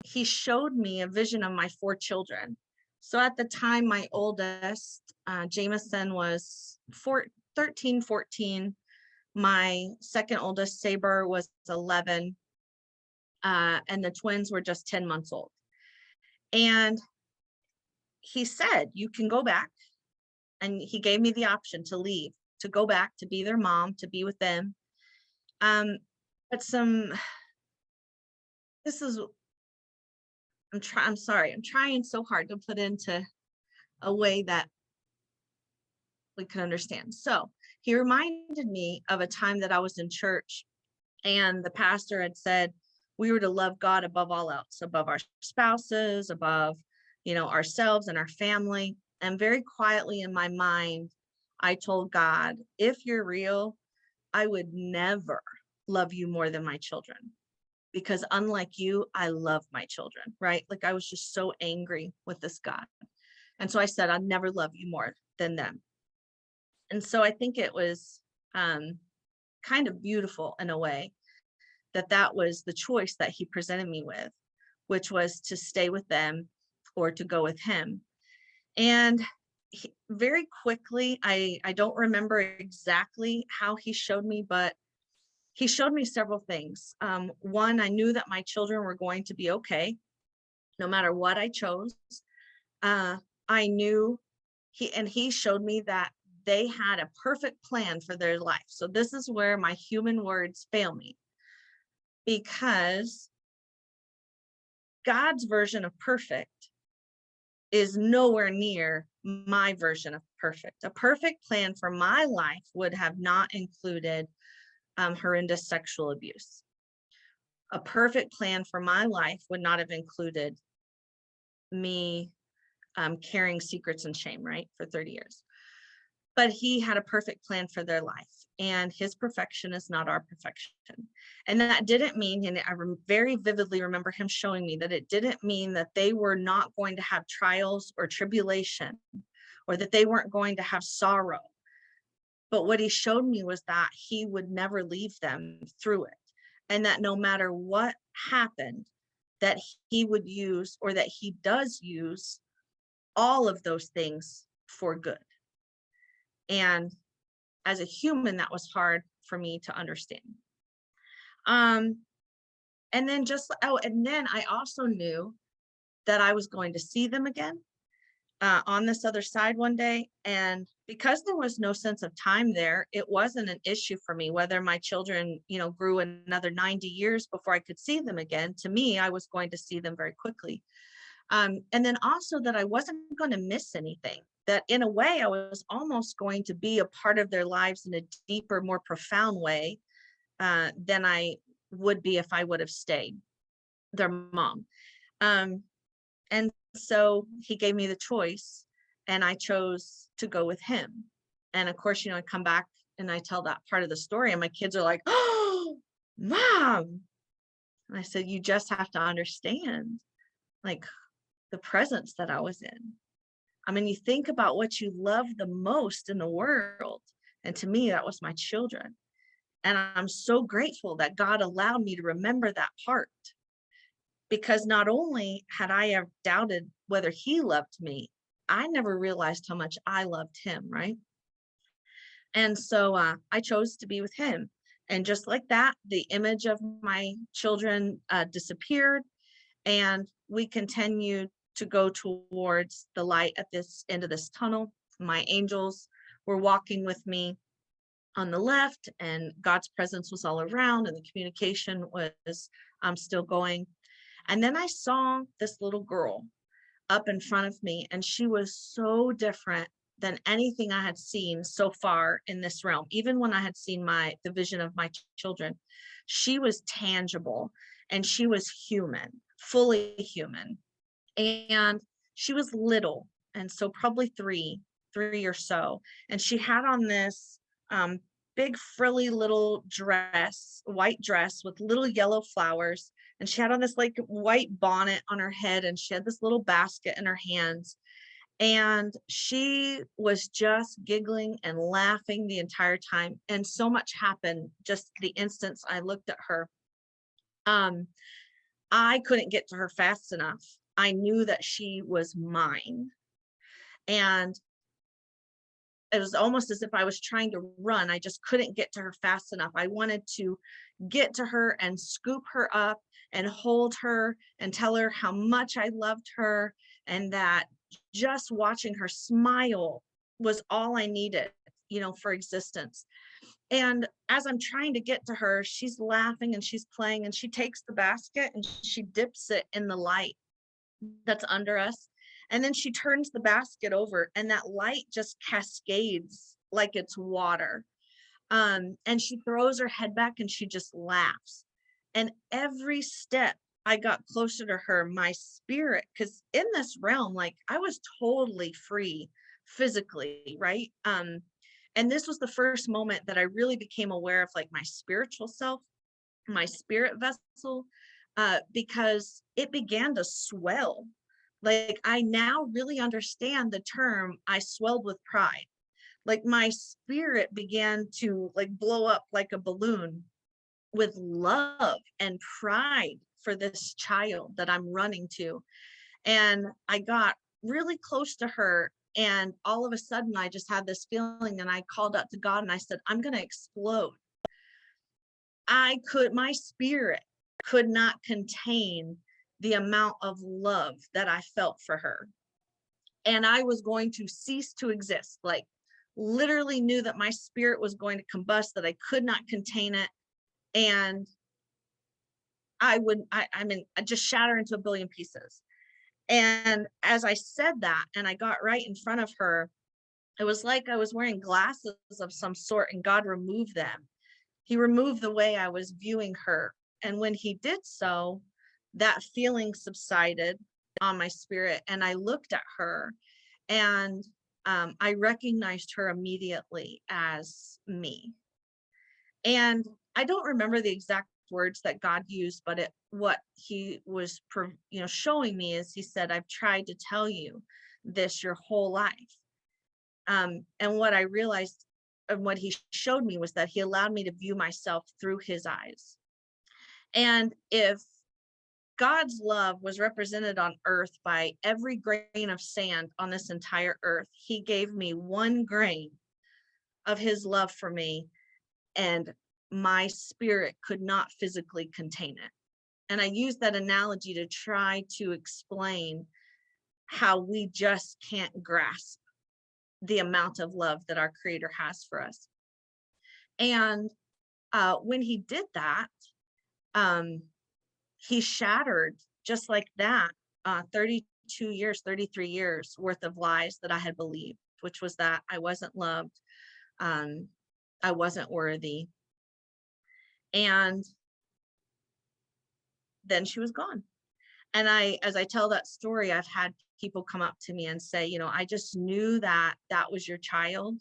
he showed me a vision of my 4 children. So at the time, my oldest, Jameson, was 13, 14. My second oldest, Saber, was 11. And the twins were just 10 months old. And he said, you can go back. And he gave me the option to leave, to go back, to be their mom, to be with them. I'm trying so hard to put into a way that we can understand. So he reminded me of a time that I was in church and the pastor had said, we were to love God above all else, above our spouses, above, ourselves and our family. And very quietly in my mind, I told God, if you're real, I would never love you more than my children, because unlike you, I love my children, right? Like I was just so angry with this God. And so I said, I'll never love you more than them. And so I think it was kind of beautiful in a way that was the choice that he presented me with, which was to stay with them or to go with him. And very quickly, I don't remember exactly how he showed me, but he showed me several things. One, I knew that my children were going to be okay, no matter what I chose. I knew he showed me that they had a perfect plan for their life. So this is where my human words fail me, because God's version of perfect is nowhere near my version of perfect. A perfect plan for my life would have not included horrendous sexual abuse. A perfect plan for my life would not have included me carrying secrets and shame, right, for 30 years. But he had a perfect plan for their life, and his perfection is not our perfection. And that didn't mean, and I very vividly remember him showing me that it didn't mean that they were not going to have trials or tribulation, or that they weren't going to have sorrow. But what he showed me was that he would never leave them through it. And that no matter what happened, that he would use, or that he does use, all of those things for good. And as a human, that was hard for me to understand. And then I also knew that I was going to see them again on this other side one day. And because there was no sense of time there, it wasn't an issue for me whether my children, grew another 90 years before I could see them again. To me, I was going to see them very quickly. And then also that I wasn't going to miss anything, that in a way I was almost going to be a part of their lives in a deeper, more profound way than I would be if I would have stayed their mom. And so he gave me the choice, and I chose to go with him. And of course, I come back and I tell that part of the story, and my kids are like, "Oh, Mom." And I said, you just have to understand, like, the presence that I was in. I mean, you think about what you love the most in the world. And to me, that was my children. And I'm so grateful that God allowed me to remember that part, because not only had I ever doubted whether he loved me, I never realized how much I loved him, right? And so I chose to be with him. And just like that, the image of my children disappeared, and we continued to go towards the light at this end of this tunnel. My angels were walking with me on the left, and God's presence was all around, and the communication was still going. And then I saw this little girl up in front of me, and she was so different than anything I had seen so far in this realm. Even when I had seen the vision of my children, she was tangible, and she was human, fully human. And she was little, and so probably three or so. And she had on this big frilly little dress, white dress with little yellow flowers. And she had on this like white bonnet on her head, and she had this little basket in her hands. And she was just giggling and laughing the entire time. And so much happened just the instance I looked at her. I couldn't get to her fast enough. I knew that she was mine. And it was almost as if I was trying to run. I just couldn't get to her fast enough. I wanted to get to her and scoop her up and hold her and tell her how much I loved her, and that just watching her smile was all I needed, for existence. And as I'm trying to get to her, she's laughing and she's playing, and she takes the basket and she dips it in the light that's under us. And then she turns the basket over, and that light just cascades like it's water. And she throws her head back and she just laughs. And every step I got closer to her, my spirit, because in this realm, like, I was totally free physically, right? And this was the first moment that I really became aware of like my spiritual self my spirit vessel, because it began to swell. Like, I now really understand the term, I swelled with pride. Like, my spirit began to like blow up like a balloon with love and pride for this child that I'm running to. And I got really close to her, and all of a sudden I just had this feeling, and I called out to God and I said, I'm going to explode. My spirit could not contain the amount of love that I felt for her. And I was going to cease to exist. Like, literally knew that my spirit was going to combust, that I could not contain it. And I just shatter into a billion pieces. And as I said that, and I got right in front of her, it was like I was wearing glasses of some sort, and God removed them. He removed the way I was viewing her. And when he did so, that feeling subsided on my spirit. And I looked at her, and I recognized her immediately as me. And I don't remember the exact words that God used, but what he was showing me is, he said, I've tried to tell you this your whole life. And what I realized, and what he showed me, was that he allowed me to view myself through his eyes. And if God's love was represented on earth by every grain of sand on this entire earth, he gave me one grain of his love for me, and my spirit could not physically contain it. And I use that analogy to try to explain how we just can't grasp the amount of love that our Creator has for us. And when he did that, he shattered, just like that, 33 years worth of lies that I had believed, which was that I wasn't loved, I wasn't worthy. And then she was gone. And as I tell that story, I've had people come up to me and say, I just knew that that was your child,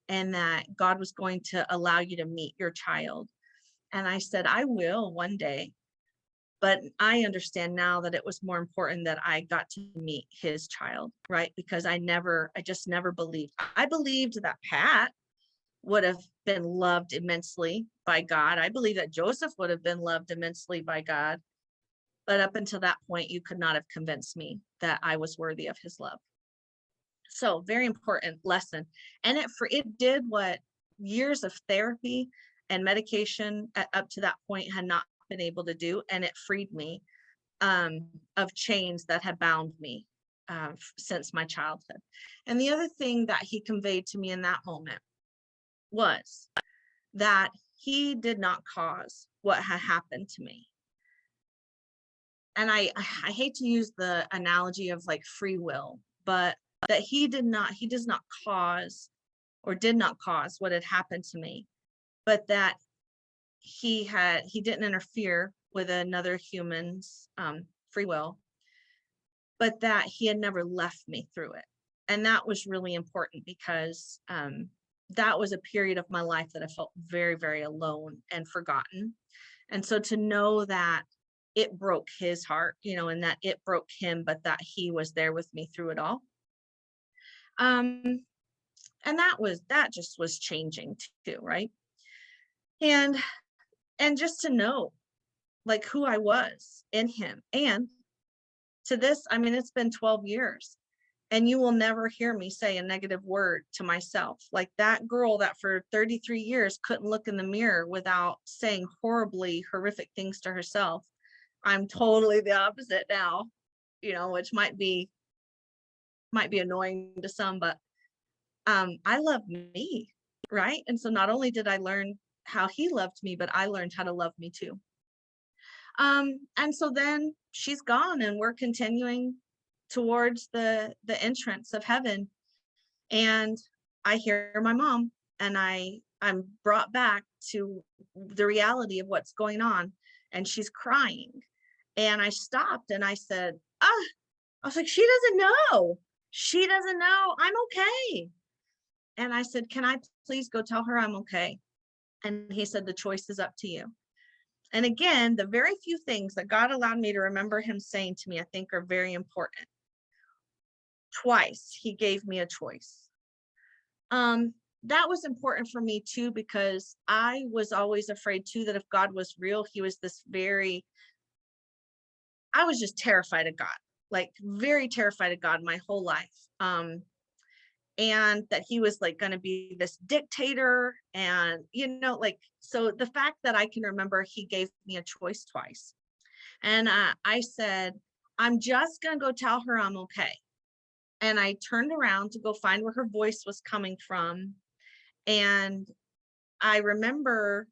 and that God was going to allow you to meet your child. And I said, I will one day. But I understand now that it was more important that I got to meet his child, right? Because I just never believed. I believed that Pat would have been loved immensely by God. I believe that Joseph would have been loved immensely by God. But up until that point, you could not have convinced me that I was worthy of his love. So, very important lesson. And it did what years of therapy and medication up to that point had not been able to do. And it freed me of chains that had bound me since my childhood. And the other thing that he conveyed to me in that moment was that he did not cause what had happened to me. And I hate to use the analogy of like free will, but that he did not cause what had happened to me, but that he didn't interfere with another human's free will, but that he had never left me through it. And that was really important, because that was a period of my life that I felt very, very alone and forgotten. And so to know that it broke his heart, and that it broke him, but that he was there with me through it all. And that just was changing too, right? And just to know like who I was in him. And to this, it's been 12 years, and you will never hear me say a negative word to myself. Like that girl that for 33 years couldn't look in the mirror without saying horrific things to herself. I'm totally the opposite now, which might be annoying to some, but I love me, right? And so not only did I learn how he loved me, but I learned how to love me too. And so then she's gone, and we're continuing towards the entrance of heaven. And I hear my mom, and I'm brought back to the reality of what's going on, and she's crying. And I stopped and I said, I was like, she doesn't know. I'm okay. And I said, can I please go tell her I'm okay? And he said, the choice is up to you. And again, the very few things that God allowed me to remember him saying to me, I think are very important. Twice he gave me a choice. That was important for me too, because I was always afraid too that if God was real, he was I was just terrified of God, like very terrified of God my whole life. And that he was like going to be this dictator, and like, so the fact that I can remember he gave me a choice twice, and I said, I'm just going to go tell her I'm okay. And I turned around to go find where her voice was coming from, and I remember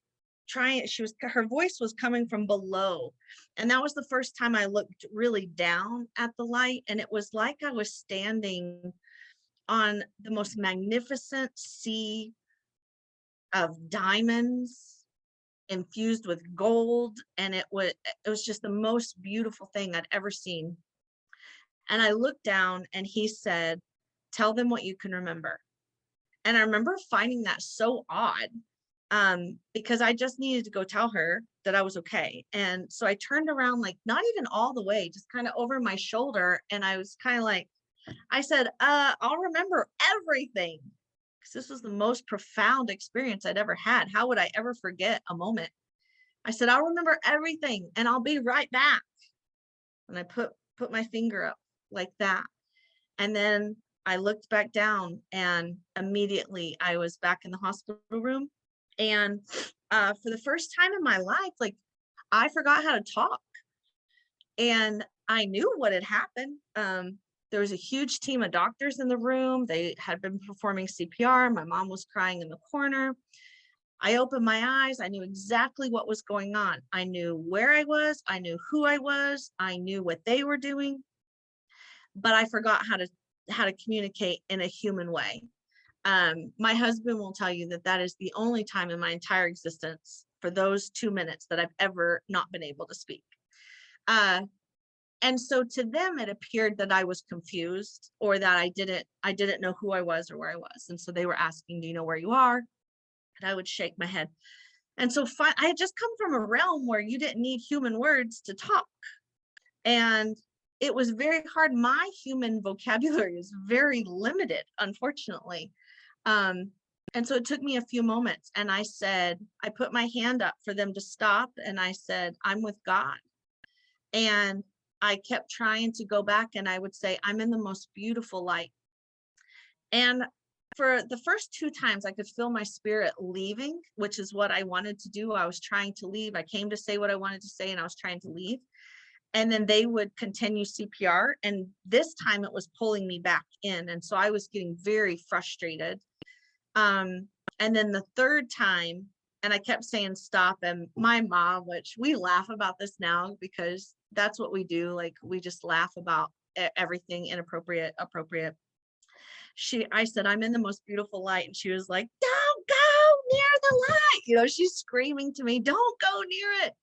her voice was coming from below, and that was the first time I looked really down at the light, and it was like I was standing on the most magnificent sea of diamonds infused with gold, and it was just the most beautiful thing I'd ever seen. And I looked down, and he said, tell them what you can remember. And I remember finding that so odd, because I just needed to go tell her that I was okay. And so I turned around, like not even all the way, just kind of over my shoulder, and I was kind of like, I said, I'll remember everything, because this was the most profound experience I'd ever had. How would I ever forget a moment? I said, I'll remember everything, and I'll be right back. And I put my finger up like that. And then I looked back down, and immediately I was back in the hospital room. And for the first time in my life, like I forgot how to talk, and I knew what had happened. There was a huge team of doctors in the room. They had been performing CPR. My mom was crying in the corner. I opened my eyes. I knew exactly what was going on. I knew where I was. I knew who I was. I knew what they were doing. But I forgot how to communicate in a human way. My husband will tell you that is the only time in my entire existence, for those 2 minutes, that I've ever not been able to speak. And so to them, it appeared that I was confused, or that I didn't know who I was or where I was. And so they were asking, do you know where you are? And I would shake my head. And so I had just come from a realm where you didn't need human words to talk. And it was very hard. My human vocabulary is very limited, unfortunately. And so it took me a few moments, and I put my hand up for them to stop, and I said, I'm with God. And I kept trying to go back, and I would say, I'm in the most beautiful light. And for the first 2 times, I could feel my spirit leaving, which is what I wanted to do. I was trying to leave. I came to say what I wanted to say, and I was trying to leave. And then they would continue CPR. And this time it was pulling me back in. And so I was getting very frustrated. And then the 3rd time, and I kept saying stop, and my mom, which we laugh about this now because that's what we do. Like we just laugh about everything inappropriate, appropriate. I said, I'm in the most beautiful light. And she was like, don't go near the light. She's screaming to me, don't go near it.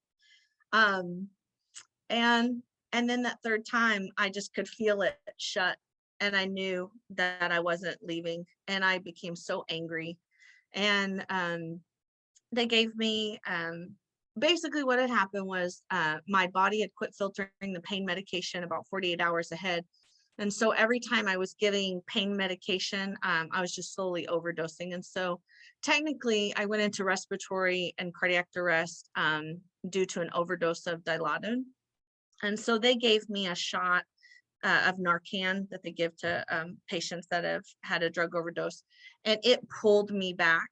And then that 3rd time, I just could feel it shut. And I knew that I wasn't leaving, and I became so angry. And they gave me, basically what had happened was my body had quit filtering the pain medication about 48 hours ahead. And so every time I was giving pain medication, I was just slowly overdosing. And so technically I went into respiratory and cardiac arrest due to an overdose of Dilaudid. And so they gave me a shot of Narcan that they give to patients that have had a drug overdose. And it pulled me back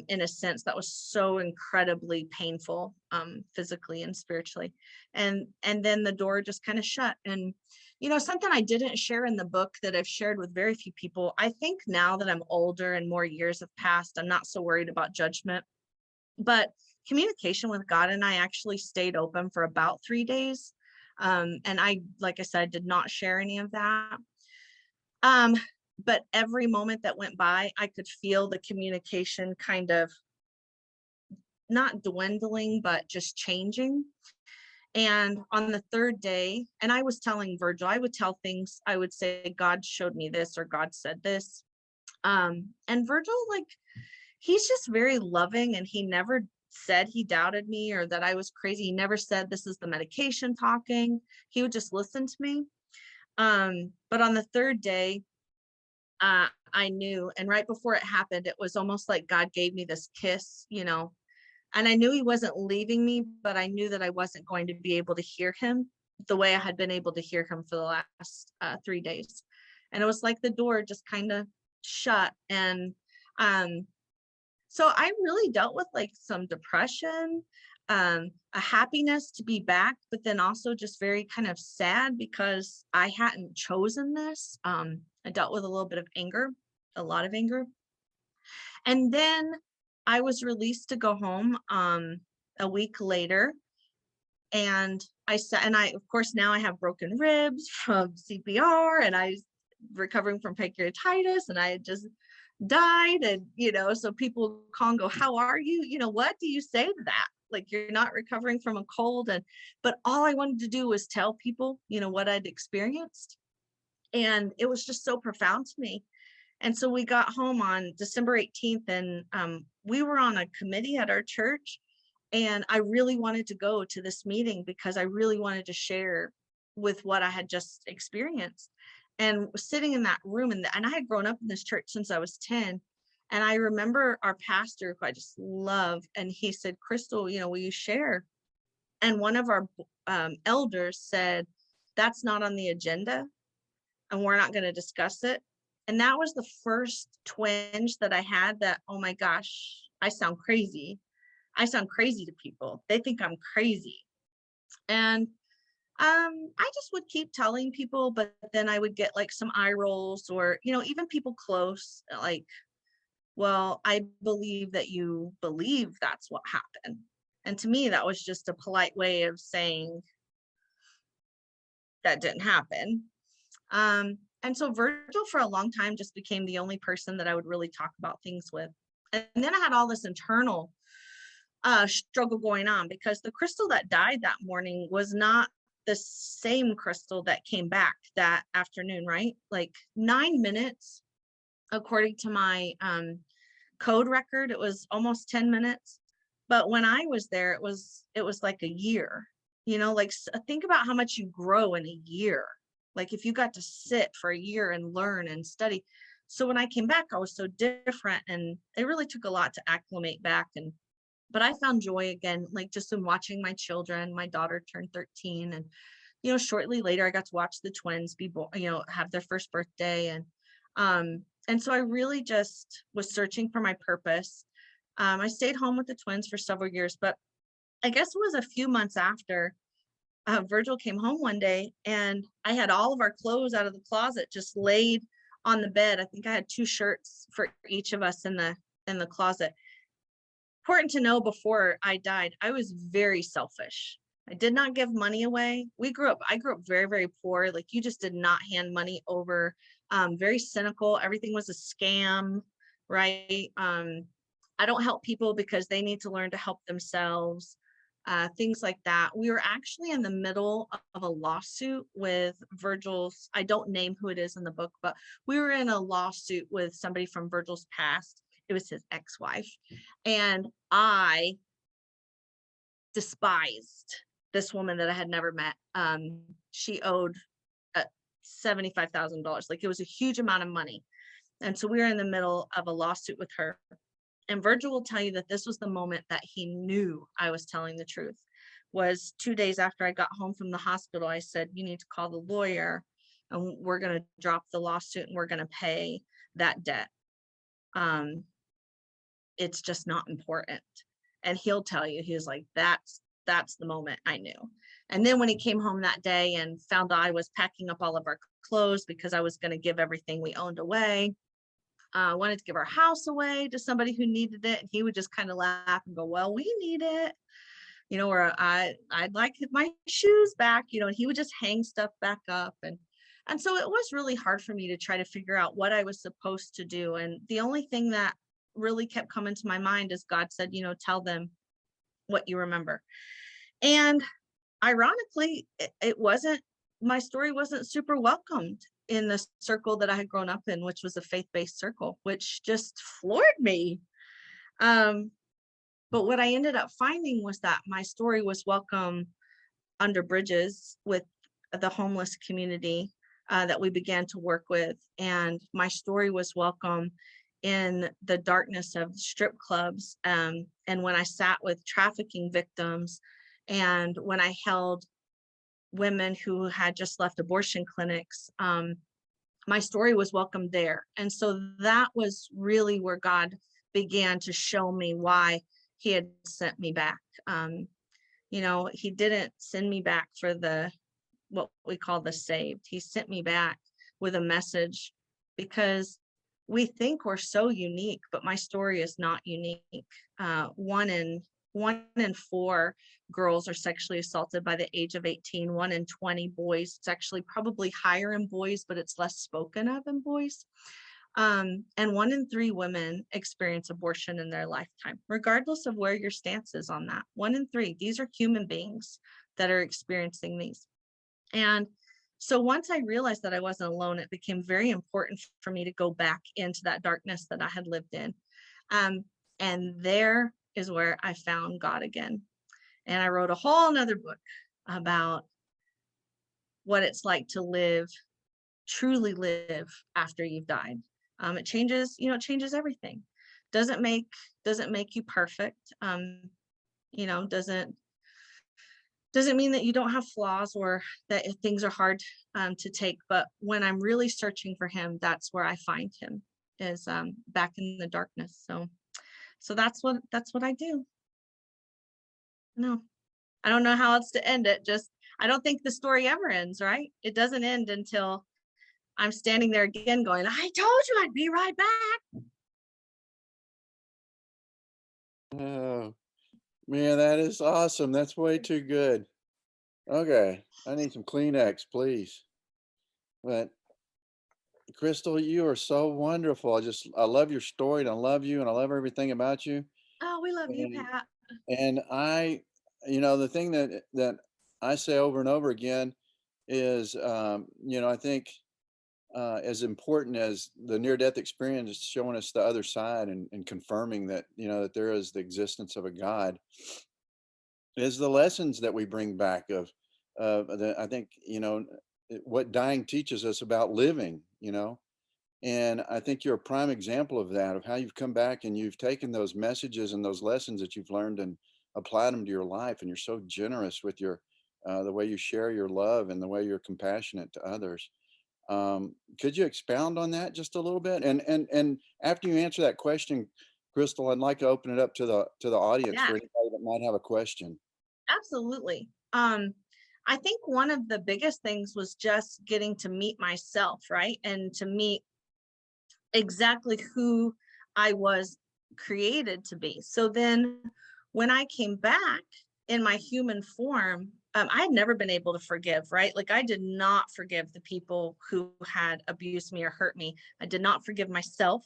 in a sense that was so incredibly painful, physically and spiritually. And then the door just kind of shut. And, something I didn't share in the book that I've shared with very few people, I think now that I'm older and more years have passed, I'm not so worried about judgment. But communication with God and I actually stayed open for about 3 days. And I, like I said, did not share any of that. But every moment that went by, I could feel the communication kind of not dwindling, but just changing. And on the 3rd day, and I was telling Virgil, I would tell things, I would say, God showed me this, or God said this. And Virgil, like, he's just very loving, and he never said he doubted me or that I was crazy. He never said this is the medication talking. He would just listen to me. But on the third day, I knew, and right before it happened, it was almost like God gave me this kiss, you know, and I knew he wasn't leaving me, but I knew that I wasn't going to be able to hear him the way I had been able to hear him for the last 3 days. And it was like the door just kind of shut. And so I really dealt with like some depression, a happiness to be back, but then also just very kind of sad because I hadn't chosen this. I dealt with a little bit of anger, a lot of anger. And then I was released to go home a week later. And I said, and I, of course, now I have broken ribs from CPR, and I recovering from pancreatitis, and I just died. And, you know, so people call and go, how are you? You know, what do you say to that? Like, you're not recovering from a cold. And, but all I wanted to do was tell people, you know, what I'd experienced. And it was just so profound to me. And so we got home on December 18th, and we were on a committee at our church. And I really wanted to go to this meeting because I really wanted to share with what I had just experienced. And sitting in that room, and I had grown up in this church since I was 10. And I remember our pastor, who I just love, and he said, Crystal, you know, will you share? And one of our elders said, that's not on the agenda, and we're not going to discuss it. And that was the first twinge that I had that, oh my gosh, I sound crazy. I sound crazy to people. They think I'm crazy. And I just would keep telling people, but then I would get like some eye rolls, or, you know, even people close, like, well, I believe that you believe that's what happened. And to me, that was just a polite way of saying that didn't happen. And so Virgil for a long time just became the only person that I would really talk about things with. And then I had all this internal struggle going on, because the Crystal that died that morning was not the same Crystal that came back that afternoon, right? Like 9 minutes, according to my code record, it was almost 10 minutes. But when I was there, it was like a year, you know, like think about how much you grow in a year. Like if you got to sit for a year and learn and study. So when I came back, I was so different, and it really took a lot to acclimate back. But I found joy again, like just in watching my children. My daughter turned 13, and, you know, shortly later I got to watch the twins be born, you know, have their first birthday. And so I really just was searching for my purpose. I stayed home with the twins for several years, but I guess it was a few months after Virgil came home one day, and I had all of our clothes out of the closet just laid on the bed. I think I had 2 shirts for each of us in the closet. Important to know, before I died, I was very selfish. I did not give money away. I grew up very, very poor. Like, you just did not hand money over. Very cynical. Everything was a scam, right? I don't help people because they need to learn to help themselves. Things like that. We were actually in the middle of a lawsuit with Virgil's, I don't name who it is in the book, but we were in a lawsuit with somebody from Virgil's past. It was his ex-wife. And I despised this woman that I had never met. She owed $75,000. Like, it was a huge amount of money. And so we were in the middle of a lawsuit with her. And Virgil will tell you that this was the moment that he knew I was telling the truth. Was 2 days after I got home from the hospital, I said, you need to call the lawyer, and we're going to drop the lawsuit, and we're going to pay that debt. It's just not important. And he'll tell you, he was like, that's the moment I knew. And then when he came home that day and found I was packing up all of our clothes because I was going to give everything we owned away, wanted to give our house away to somebody who needed it, and he would just kind of laugh and go, well, we need it, you know, or I'd like my shoes back, you know, and he would just hang stuff back up. And so it was really hard for me to try to figure out what I was supposed to do. And the only thing that really kept coming to my mind is God said, you know, tell them what you remember. And ironically, my story wasn't super welcomed in the circle that I had grown up in, which was a faith-based circle, which just floored me. But what I ended up finding was that my story was welcome under bridges with the homeless community that we began to work with. And my story was welcome in the darkness of strip clubs. And when I sat with trafficking victims, and when I held women who had just left abortion clinics, my story was welcome there. And so that was really where God began to show me why he had sent me back. You know, he didn't send me back for what we call the saved. He sent me back with a message, because we think we're so unique, but my story is not unique. One in 4 girls are sexually assaulted by the age of 18, 1 in 20 boys. It's actually probably higher in boys, but it's less spoken of in boys. And 1 in 3 women experience abortion in their lifetime, regardless of where your stance is on that. 1 in 3, these are human beings that are experiencing these. And so once I realized that I wasn't alone, it became very important for me to go back into that darkness that I had lived in. And there is where I found God again. And I wrote a whole nother book about what it's like to live, truly live after you've died. It changes, it changes everything. Doesn't make you perfect. Doesn't mean that you don't have flaws or that things are hard to take. But when I'm really searching for him, that's where I find him, is back in the darkness. So that's what I do. No, I don't know how else to end it. I don't think the story ever ends, right? It doesn't end until I'm standing there again going, I told you I'd be right back. Oh, man, that is awesome. That's way too good. Okay, I need some Kleenex, please. But Crystal, you are so wonderful. I love your story, and I love you, and I love everything about you. Oh, we love you, And Pat. and the thing that I say over and over again is, I think as important as the near-death experience is showing us the other side and confirming that, that there is the existence of a God, is the lessons that we bring back I think, what dying teaches us about living, and I think you're a prime example of that, of how you've come back and you've taken those messages and those lessons that you've learned and applied them to your life. And you're so generous with the way you share your love and the way you're compassionate to others. Could you expound on that just a little bit? And after you answer that question, Crystal, I'd like to open it up to the audience Yeah. for anybody that might have a question. Absolutely. I think one of the biggest things was just getting to meet myself, right? And to meet exactly who I was created to be. So then when I came back in my human form, I had never been able to forgive, right? Like, I did not forgive the people who had abused me or hurt me. I did not forgive myself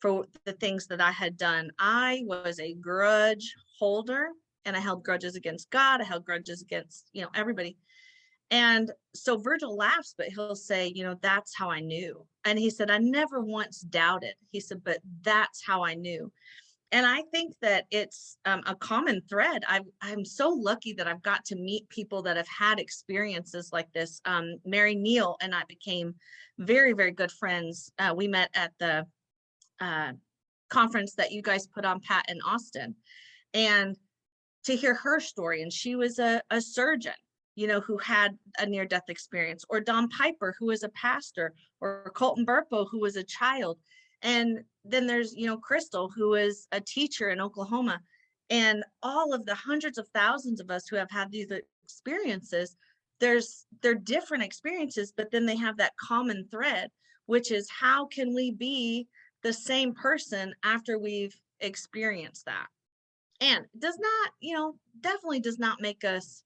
for the things that I had done. I was a grudge holder, and I held grudges against God. I held grudges against, everybody. And so Virgil laughs, but he'll say, that's how I knew. And he said, I never once doubted. He said, but that's how I knew. And I think that it's a common thread. I'm so lucky that I've got to meet people that have had experiences like this. Mary Neal and I became very, very good friends. We met at the conference that you guys put on, Pat, in Austin. And to hear her story, and she was a surgeon, who had a near-death experience, or Don Piper, who was a pastor, or Colton Burpo, who was a child. And then there's, Crystal, who is a teacher in Oklahoma, and all of the hundreds of thousands of us who have had these experiences. They're different experiences, but then they have that common thread, which is, how can we be the same person after we've experienced that? And it does not, definitely does not make us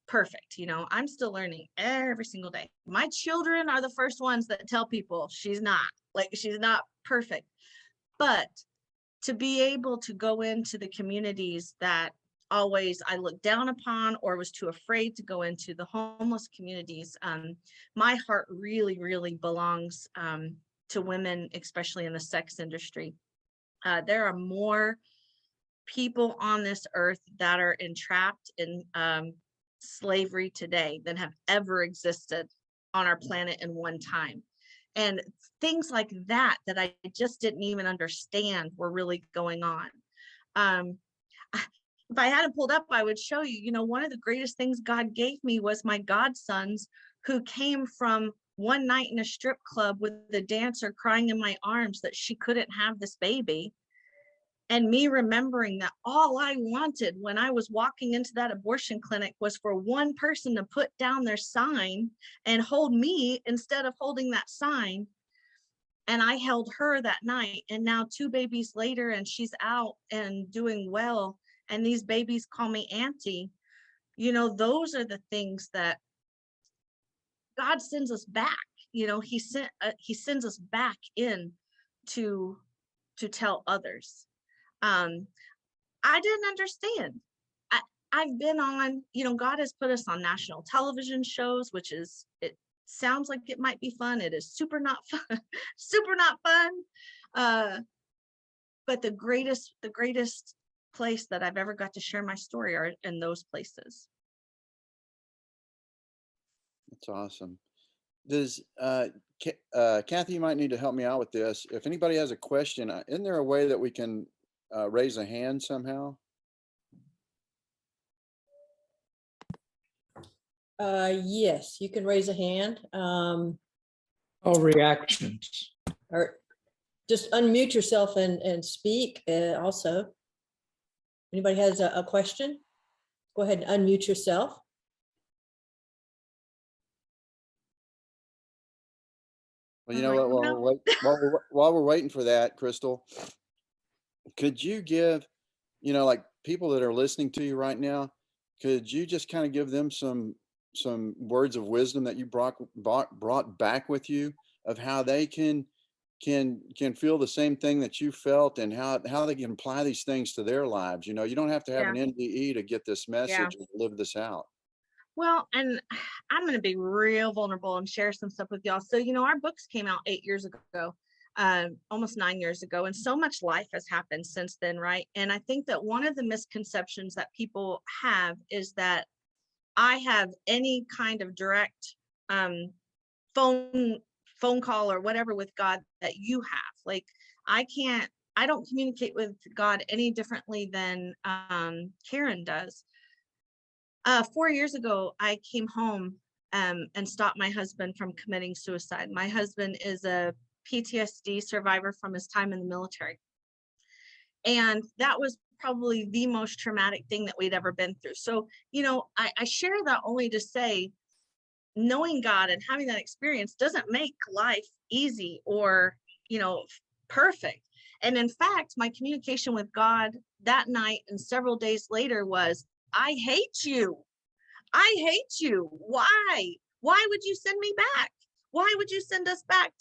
perfect. I'm still learning every single day. My children are the first ones that tell people she's not perfect. But to be able to go into the communities that always I looked down upon or was too afraid to go into, the homeless communities, my heart really, really belongs to women, especially in the sex industry. There are more people on this earth that are entrapped in slavery today than have ever existed on our planet in one time. And things like that I just didn't even understand were really going on. If I had it pulled up, I would show you, you know, one of the greatest things God gave me was my godsons, who came from one night in a strip club with the dancer crying in my arms that she couldn't have this baby. And me remembering that all I wanted when I was walking into that abortion clinic was for one person to put down their sign and hold me instead of holding that sign. And I held her that night. And now 2 babies later, and she's out and doing well. And these babies call me auntie. You know, those are the things that God sends us back. You know, he sends us back in to tell others. I didn't understand. I've been on, you know, God has put us on national television shows, which is, it sounds like it might be fun. It is super not fun, super not fun. But the greatest place that I've ever got to share my story are in those places. That's awesome. Does Kathy, you might need to help me out with this. If anybody has a question, isn't there a way that we can raise a hand somehow? Yes, you can raise a hand. All reactions. Or just unmute yourself and speak also. Anybody has a question? Go ahead and unmute yourself. Well, you know what, while we're waiting for that, Crystal, could you give, you know, like people that are listening to you right now, could you just kind of give them some words of wisdom that you brought back with you of how they can feel the same thing that you felt, and how they can apply these things to their lives? You know, you don't have to have an NDE to get this message and live this out. Well, and I'm going to be real vulnerable and share some stuff with y'all. So, you know, our books came out 8 years ago, almost 9 years ago, and so much life has happened since then, right? And I think that one of the misconceptions that people have is that I have any kind of direct phone call or whatever with God that you have. Like, I don't communicate with God any differently than Karen does. 4 years ago, I came home and stopped my husband from committing suicide. My husband is a PTSD survivor from his time in the military. And that was probably the most traumatic thing that we'd ever been through. So, you know, I share that only to say, knowing God and having that experience doesn't make life easy or, you know, perfect. And in fact, my communication with God that night and several days later was, I hate you. I hate you. Why? Why would you send me back? Why would you send us back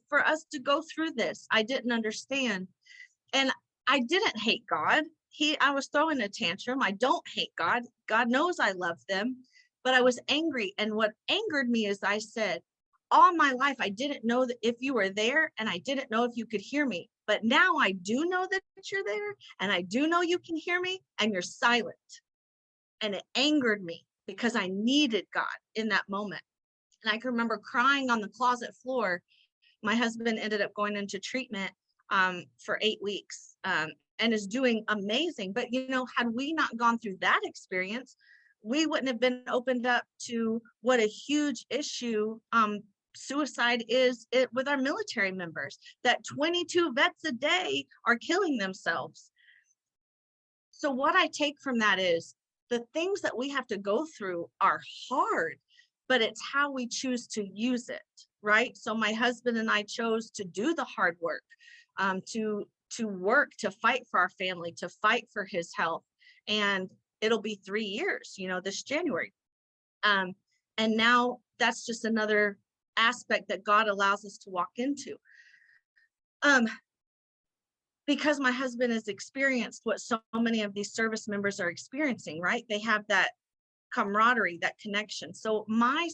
for us to go through this? I didn't understand. And I didn't hate God. I was throwing a tantrum. I don't hate God. God knows I love them, but I was angry. And what angered me is I said, all my life, I didn't know that if you were there, and I didn't know if you could hear me. But now I do know that you're there, and I do know you can hear me, and you're silent. And it angered me because I needed God in that moment. And I can remember crying on the closet floor. My husband ended up going into treatment for 8 weeks and is doing amazing. But, you know, had we not gone through that experience, we wouldn't have been opened up to what a huge issue suicide is with our military members, that 22 vets a day are killing themselves. So what I take from that is, the things that we have to go through are hard, but it's how we choose to use it, right? So my husband and I chose to do the hard work, to work, to fight for our family, to fight for his health. And it'll be 3 years, you know, this January. And now that's just another aspect that God allows us to walk into. Because my husband has experienced what so many of these service members are experiencing, right? They have that camaraderie, that connection. So my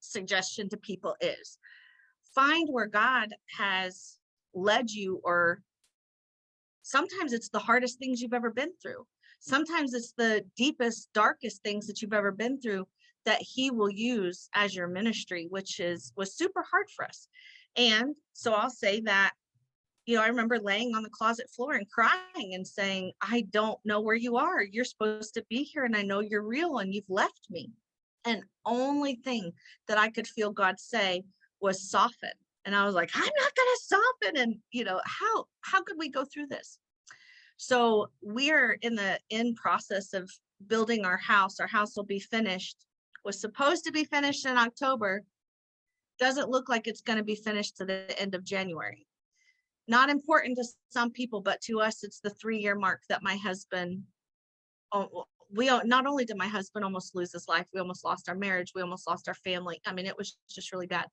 suggestion to people is, find where God has led you or Sometimes it's the hardest things you've ever been through. Sometimes it's the deepest, darkest things that you've ever been through that he will use as your ministry, which was super hard for us. And so I'll say that, you know, I remember laying on the closet floor and crying and saying, I don't know where you are. You're supposed to be here, and I know you're real, and you've left me. And only thing that I could feel God say was soften. And I was like, I'm not going to soften. And, you know, how could we go through this? So we're in the process of building our house. Our house will be finished, was supposed to be finished in October. Doesn't look like it's going to be finished to the end of January. Not important to some people, but to us, it's the 3-year mark that my husband, not only did my husband almost lose his life, we almost lost our marriage, we almost lost our family. I mean, it was just really bad.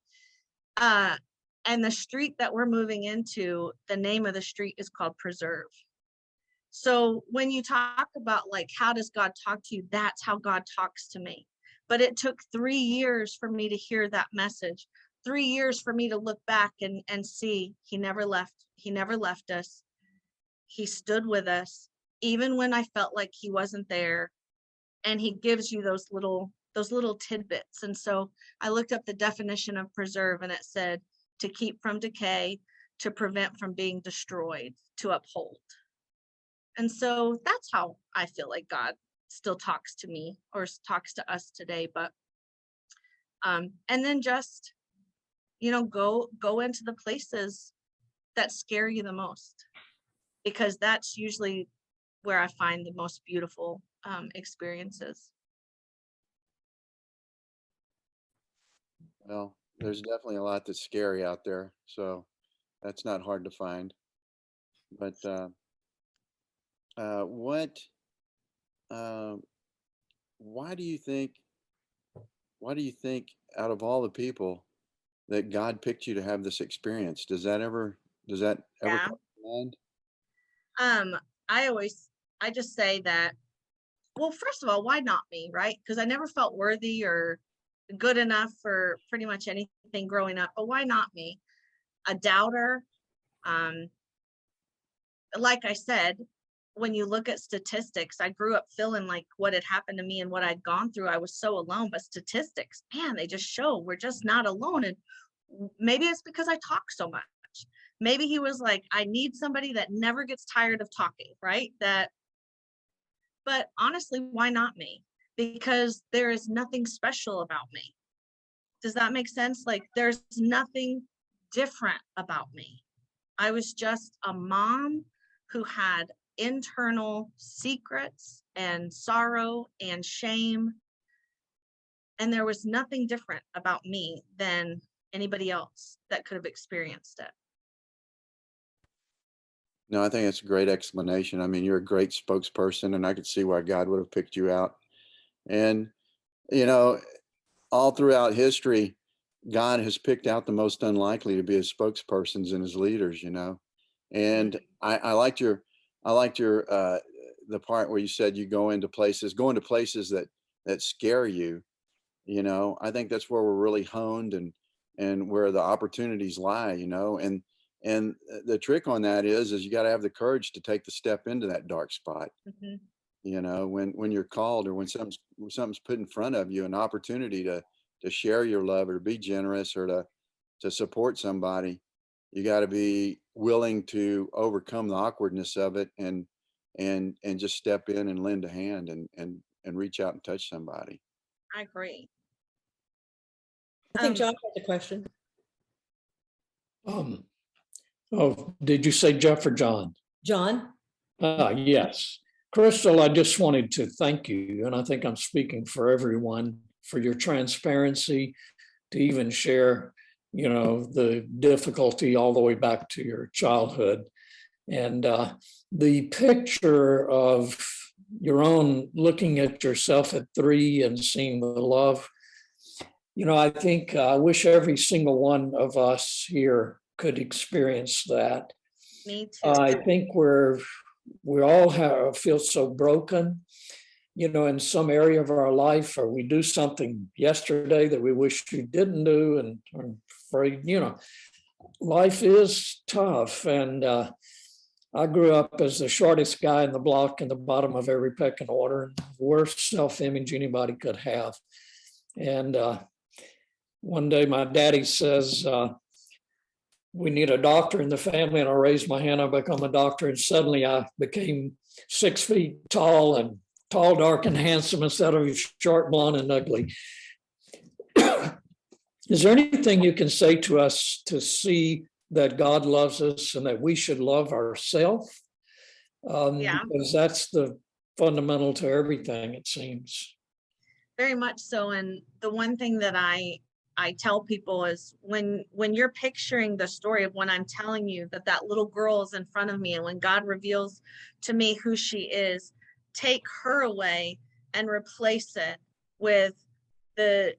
And the street that we're moving into, the name of the street is called Preserve. So when you talk about like, how does God talk to you? That's how God talks to me. But it took 3 years for me to hear that message. 3 years for me to look back and see he never left. He never left us. He stood with us, even when I felt like he wasn't there. And he gives you those little tidbits. And so I looked up the definition of preserve, and it said to keep from decay, to prevent from being destroyed, to uphold. And so that's how I feel like God still talks to me or talks to us today. But and then just, you know, go into the places that scare you the most, because that's usually where I find the most beautiful experiences. Well, there's definitely a lot that's scary out there, so that's not hard to find. But why do you think out of all the people that God picked you to have this experience? Does that ever Yeah. come to mind? I just say that, well, first of all, why not me, right? Because I never felt worthy or good enough for pretty much anything growing up, but why not me? A doubter. Like I said, when you look at statistics, I grew up feeling like what had happened to me and what I'd gone through, I was so alone. But statistics, man, they just show we're just not alone. And maybe it's because I talk so much. Maybe he was like, I need somebody that never gets tired of talking, right? But honestly, why not me? Because there is nothing special about me. Does that make sense? Like, there's nothing different about me. I was just a mom who had internal secrets and sorrow and shame. And there was nothing different about me than anybody else that could have experienced it. No, I think that's a great explanation. I mean, you're a great spokesperson, and I could see why God would have picked you out. And, you know, all throughout history, God has picked out the most unlikely to be his spokespersons and his leaders, you know. And I liked your the part where you said you go into places that scare you, you know. I think that's where we're really honed and where the opportunities lie, you know. And the trick on that is you got to have the courage to take the step into that dark spot. Mm-hmm. You know, when you're called, or when something's put in front of you, an opportunity to share your love, or to be generous, or to support somebody, you got to be willing to overcome the awkwardness of it and just step in and lend a hand and reach out and touch somebody. I agree. I think John has a question. Oh, did you say Jeff or John? John? Yes. Crystal, I just wanted to thank you, and I think I'm speaking for everyone, for your transparency to even share, you know, the difficulty all the way back to your childhood. And the picture of your own looking at yourself at 3 and seeing the love, you know, I think I wish every single one of us here could experience that. Me too. I think we all feel so broken, you know, in some area of our life, or we do something yesterday that we wish we didn't do, and I'm afraid, you know, life is tough. And I grew up as the shortest guy in the block in the bottom of every pecking order, worst self-image anybody could have. And one day my daddy says, we need a doctor in the family, and I raised my hand, I become a doctor, and suddenly I became 6 feet tall, and tall, dark, and handsome instead of short, blonde, and ugly. Is there anything you can say to us to see that God loves us and that we should love ourselves? Yeah. Because that's the fundamental to everything, it seems. Very much so. And the one thing that I tell people is when you're picturing the story of when I'm telling you that little girl is in front of me, and when God reveals to me who she is, take her away and replace it with the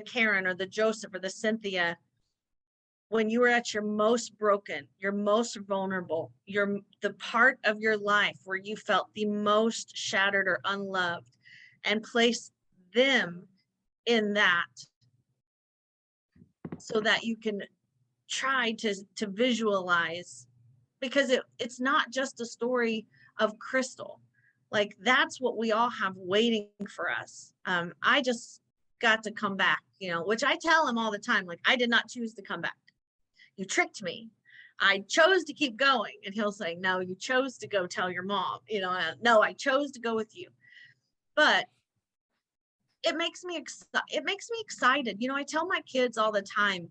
Karen or the Joseph or the Cynthia. When you were at your most broken, your most vulnerable, the part of your life where you felt the most shattered or unloved, and place them in that, so that you can try to visualize, because it's not just a story of Crystal. Like, that's what we all have waiting for us. I just got to come back, which I tell him all the time, like, I did not choose to come back. You tricked me. I chose to keep going. And he'll say, no, you chose to go tell your mom, no, I chose to go with you. But it makes me excited. I tell my kids all the time,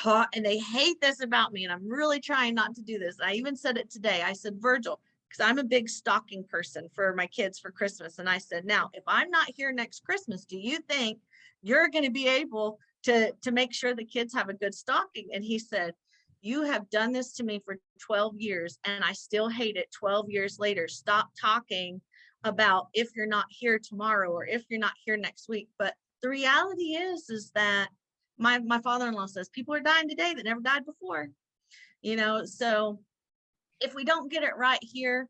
and they hate this about me, and I'm really trying not to do this. I even said it today. I said, Virgil, because I'm a big stocking person for my kids for Christmas. And I said, now, if I'm not here next Christmas, do you think you're going to be able to make sure the kids have a good stocking? And he said, you have done this to me for 12 years, and I still hate it 12 years later. Stop talking about if you're not here tomorrow or if you're not here next week. But the reality is that my father-in-law says people are dying today that never died before, so if we don't get it right here,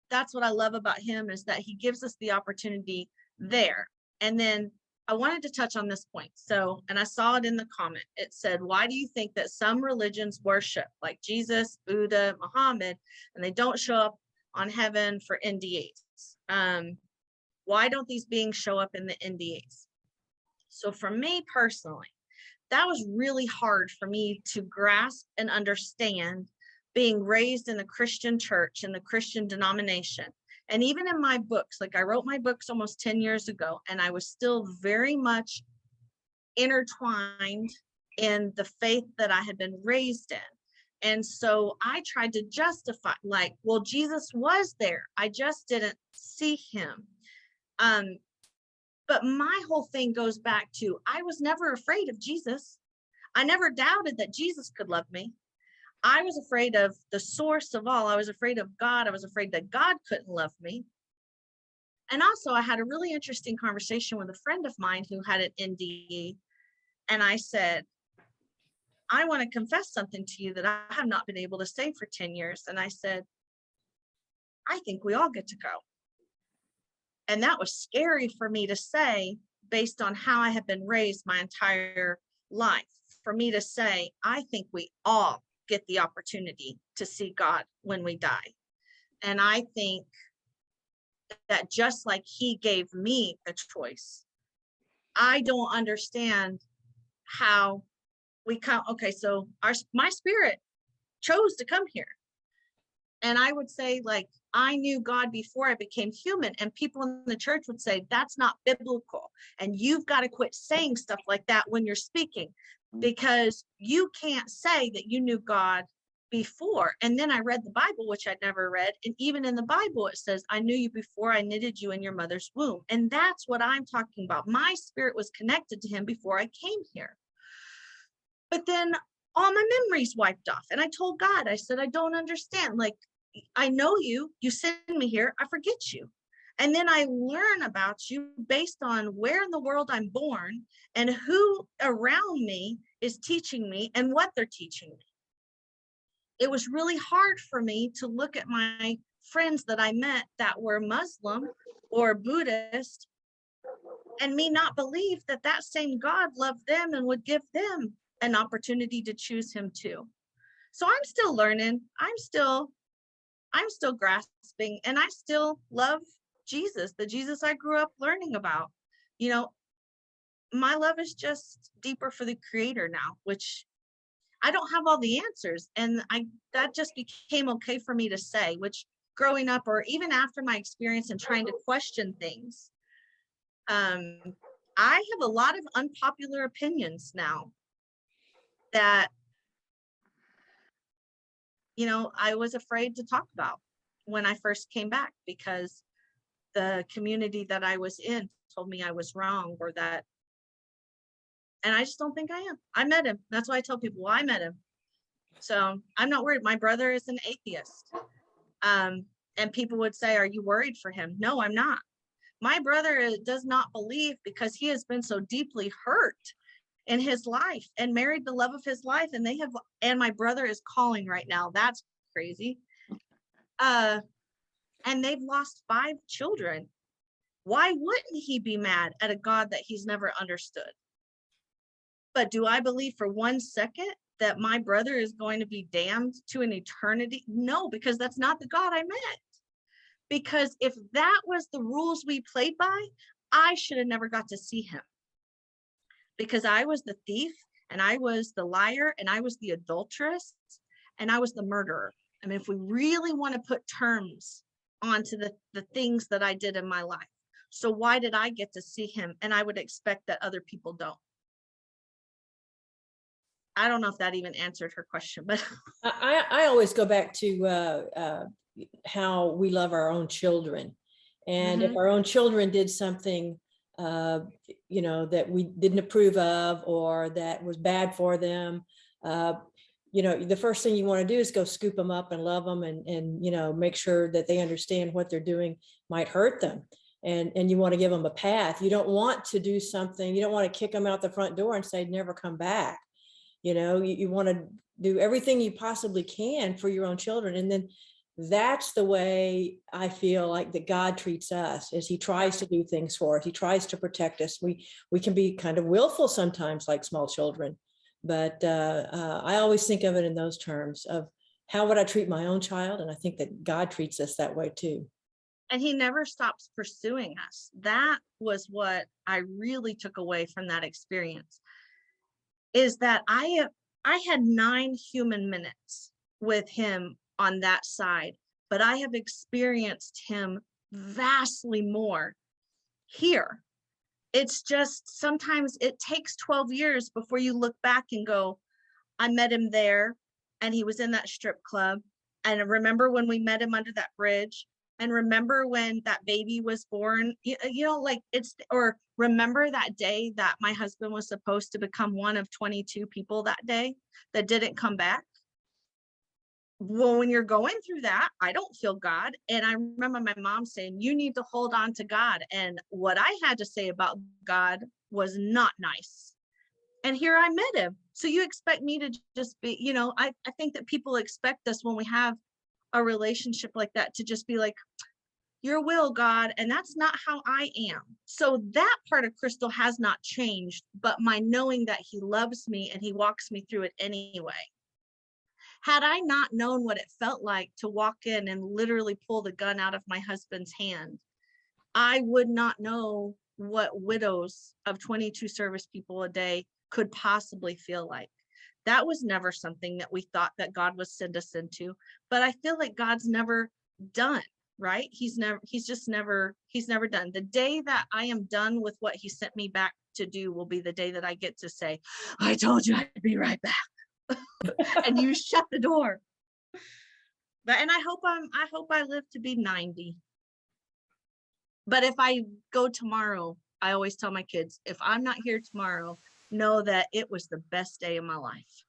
that's what I love about him, is that he gives us the opportunity there. And then I wanted to touch on this point. So, and I saw it in the comment, it said, why do you think that some religions worship like Jesus, Buddha, Muhammad, and they don't show up on heaven for NDAs? Why don't these beings show up in the NDAs? So for me personally, that was really hard for me to grasp and understand, being raised in the Christian church, in the Christian denomination. And even in my books, like I wrote my books almost 10 years ago, and I was still very much intertwined in the faith that I had been raised in. And so I tried to justify, like, well, Jesus was there, I just didn't see him. But my whole thing goes back to, I was never afraid of Jesus. I never doubted that Jesus could love me. I was afraid of the source of all. I was afraid of God. I was afraid that God couldn't love me. And also, I had a really interesting conversation with a friend of mine who had an NDE. And I said, I want to confess something to you that I have not been able to say for 10 years. And I said, I think we all get to go. And that was scary for me to say, based on how I have been raised my entire life, for me to say, I think we all get the opportunity to see God when we die. And I think that just like he gave me a choice, I don't understand how we come. Okay, so my spirit chose to come here. And I would say, like, I knew God before I became human, and people in the church would say, that's not biblical. And you've got to quit saying stuff like that when you're speaking, because you can't say that you knew God before. And then I read the Bible, which I'd never read. And even in the Bible, it says, I knew you before I knitted you in your mother's womb. And that's what I'm talking about. My spirit was connected to him before I came here. But then all my memories wiped off. And I told God, I said, I don't understand. Like, I know you send me here, I forget you. And then I learn about you based on where in the world I'm born and who around me is teaching me and what they're teaching me. It was really hard for me to look at my friends that I met that were Muslim or Buddhist and me not believe that that same God loved them and would give them an opportunity to choose him too. So I'm still learning. I'm still I'm still grasping, and I still love Jesus, the Jesus I grew up learning about. You know, my love is just deeper for the Creator now, which I don't have all the answers. And that just became okay for me to say, which growing up, or even after my experience and trying to question things, I have a lot of unpopular opinions now that, you know, I was afraid to talk about when I first came back, because the community that I was in told me I was wrong, or that, and I just don't think I am. I met him. That's why I tell people, well, I met him. So I'm not worried. My brother is an atheist. And people would say, are you worried for him? No, I'm not. My brother does not believe, because he has been so deeply hurt in his life and married the love of his life. And my brother is calling right now. That's crazy. And they've lost 5 children. Why wouldn't he be mad at a God that he's never understood? But do I believe for 1 second that my brother is going to be damned to an eternity? No, because that's not the God I met. Because if that was the rules we played by, I should have never got to see him. Because I was the thief, and I was the liar, and I was the adulteress, and I was the murderer. I mean, if we really want to put terms onto the things that I did in my life. So why did I get to see him? And I would expect that other people don't. I don't know if that even answered her question, but I always go back to how we love our own children. And if our own children did something, you know, that we didn't approve of, or that was bad for them, you know, the first thing you want to do is go scoop them up and love them, and, you know, make sure that they understand what they're doing might hurt them. And you want to give them a path. You don't want to do something, you don't want to kick them out the front door and say, never come back. You know, you want to do everything you possibly can for your own children. And then that's the way I feel like that God treats us, is he tries to do things for us. He tries to protect us. We can be kind of willful sometimes, like small children, but I always think of it in those terms of how would I treat my own child? And I think that God treats us that way too. and he never stops pursuing us. That was what I really took away from that experience, is that I had 9 human minutes with him on that side, but I have experienced him vastly more here. It's just sometimes it takes 12 years before you look back and go, I met him there, and he was in that strip club, and remember when we met him under that bridge, and remember when that baby was born, you know, like or remember that day that my husband was supposed to become one of 22 people that day that didn't come back. Well, when you're going through that, I don't feel God. And I remember my mom saying, you need to hold on to God. And what I had to say about God was not nice. And here I met him. So you expect me to just be, you know, I think that people expect us when we have a relationship like that to just be like, your will, God. And that's not how I am. So that part of Crystal has not changed, but my knowing that he loves me and he walks me through it anyway. Had I not known what it felt like to walk in and literally pull the gun out of my husband's hand, I would not know what widows of 22 service people a day could possibly feel like. That was never something that we thought that God would send us into, but I feel like God's never done, right? He's never done. The day that I am done with what he sent me back to do will be the day that I get to say, I told you I'd be right back. And you shut the door. And I hope I live to be 90. But if I go tomorrow, I always tell my kids, if I'm not here tomorrow, know that it was the best day of my life.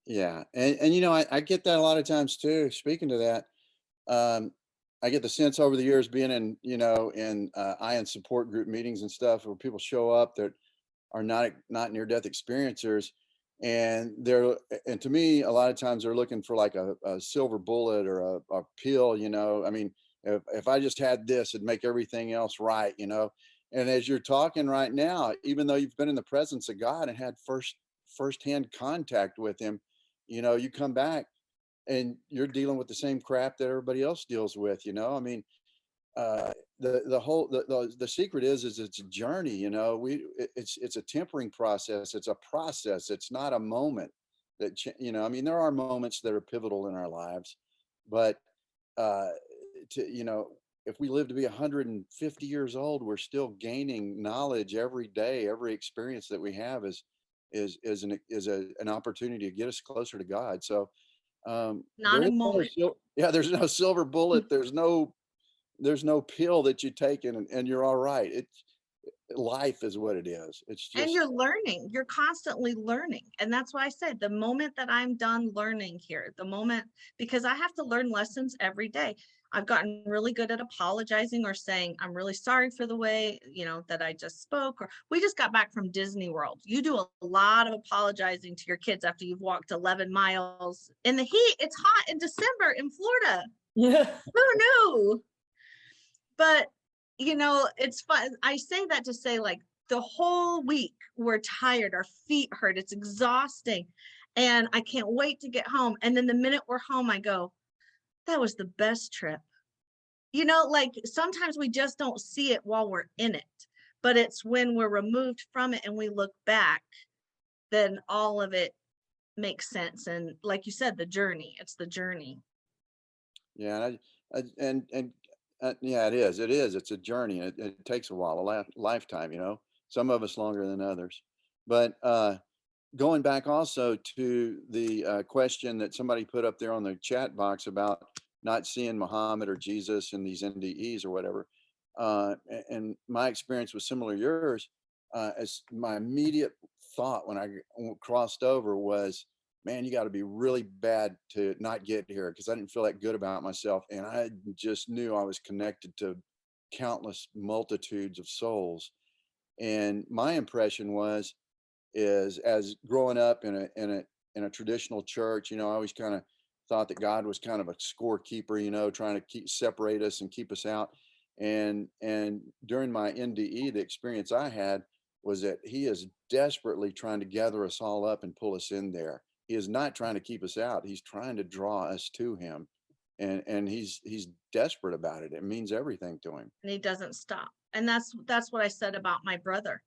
Yeah. And you know, I get that a lot of times too. Speaking to that, I get the sense over the years being in, you know, in IANDS support group meetings and stuff where people show up that are not near-death experiencers, and to me, a lot of times they're looking for like a silver bullet or a pill, you know. I mean, if I just had this, it'd make everything else right, you know. And as you're talking right now, even though you've been in the presence of God and had firsthand contact with him, you know, you come back and you're dealing with the same crap that everybody else deals with, you know. I mean, the secret is it's a journey, you know. It's a tempering process. It's a process. It's not a moment that you know. I mean, there are moments that are pivotal in our lives, but you know, if we live to be 150 years old, we're still gaining knowledge every day. Every experience that we have is an opportunity to get us closer to God. So Not a there is moment. yeah, there's no silver bullet. There's no pill that you take and you're all right. It's life is what it is. It's And just you're learning, you're constantly learning. And that's why I said the moment that I'm done learning here, the moment, because I have to learn lessons every day. I've gotten really good at apologizing or saying, I'm really sorry for the way, you know, that I just spoke, or we just got back from Disney World. You do a lot of apologizing to your kids after you've walked 11 miles in the heat. It's hot in December in Florida. Yeah. Who knew? But you know, it's fun. I say that to say, like, the whole week we're tired, our feet hurt, it's exhausting, and I can't wait to get home. And then the minute we're home, I go, that was the best trip. You know, like sometimes we just don't see it while we're in it, but it's when we're removed from it and we look back, then all of it makes sense. And like you said, the journey, it's the journey. yeah. And yeah, it is. It's a journey. It takes a while, lifetime. You know, some of us longer than others. But going back also to the question that somebody put up there on the chat box about not seeing Muhammad or Jesus in these NDEs or whatever, and my experience was similar to yours. As my immediate thought when I crossed over was, man, you got to be really bad to not get here, because I didn't feel that good about myself. And I just knew I was connected to countless multitudes of souls. And my impression is as growing up in a traditional church, you know, I always kind of thought that God was kind of a scorekeeper, you know, trying to separate us and keep us out. And during my NDE, the experience I had was that he is desperately trying to gather us all up and pull us in there. He is not trying to keep us out. He's trying to draw us to him. And he's desperate about it. It means everything to him. And he doesn't stop. And that's what I said about my brother.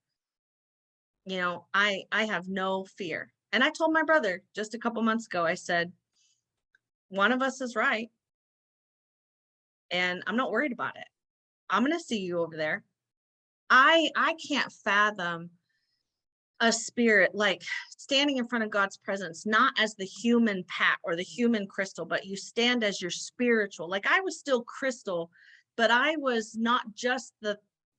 You know, I have no fear. And I told my brother just a couple months ago, I said, one of us is right. And I'm not worried about it. I'm going to see you over there. I can't fathom a spirit like standing in front of God's presence, not as the human Pat or the human Crystal, but you stand as your spiritual. Like I was still Crystal, but I was not just the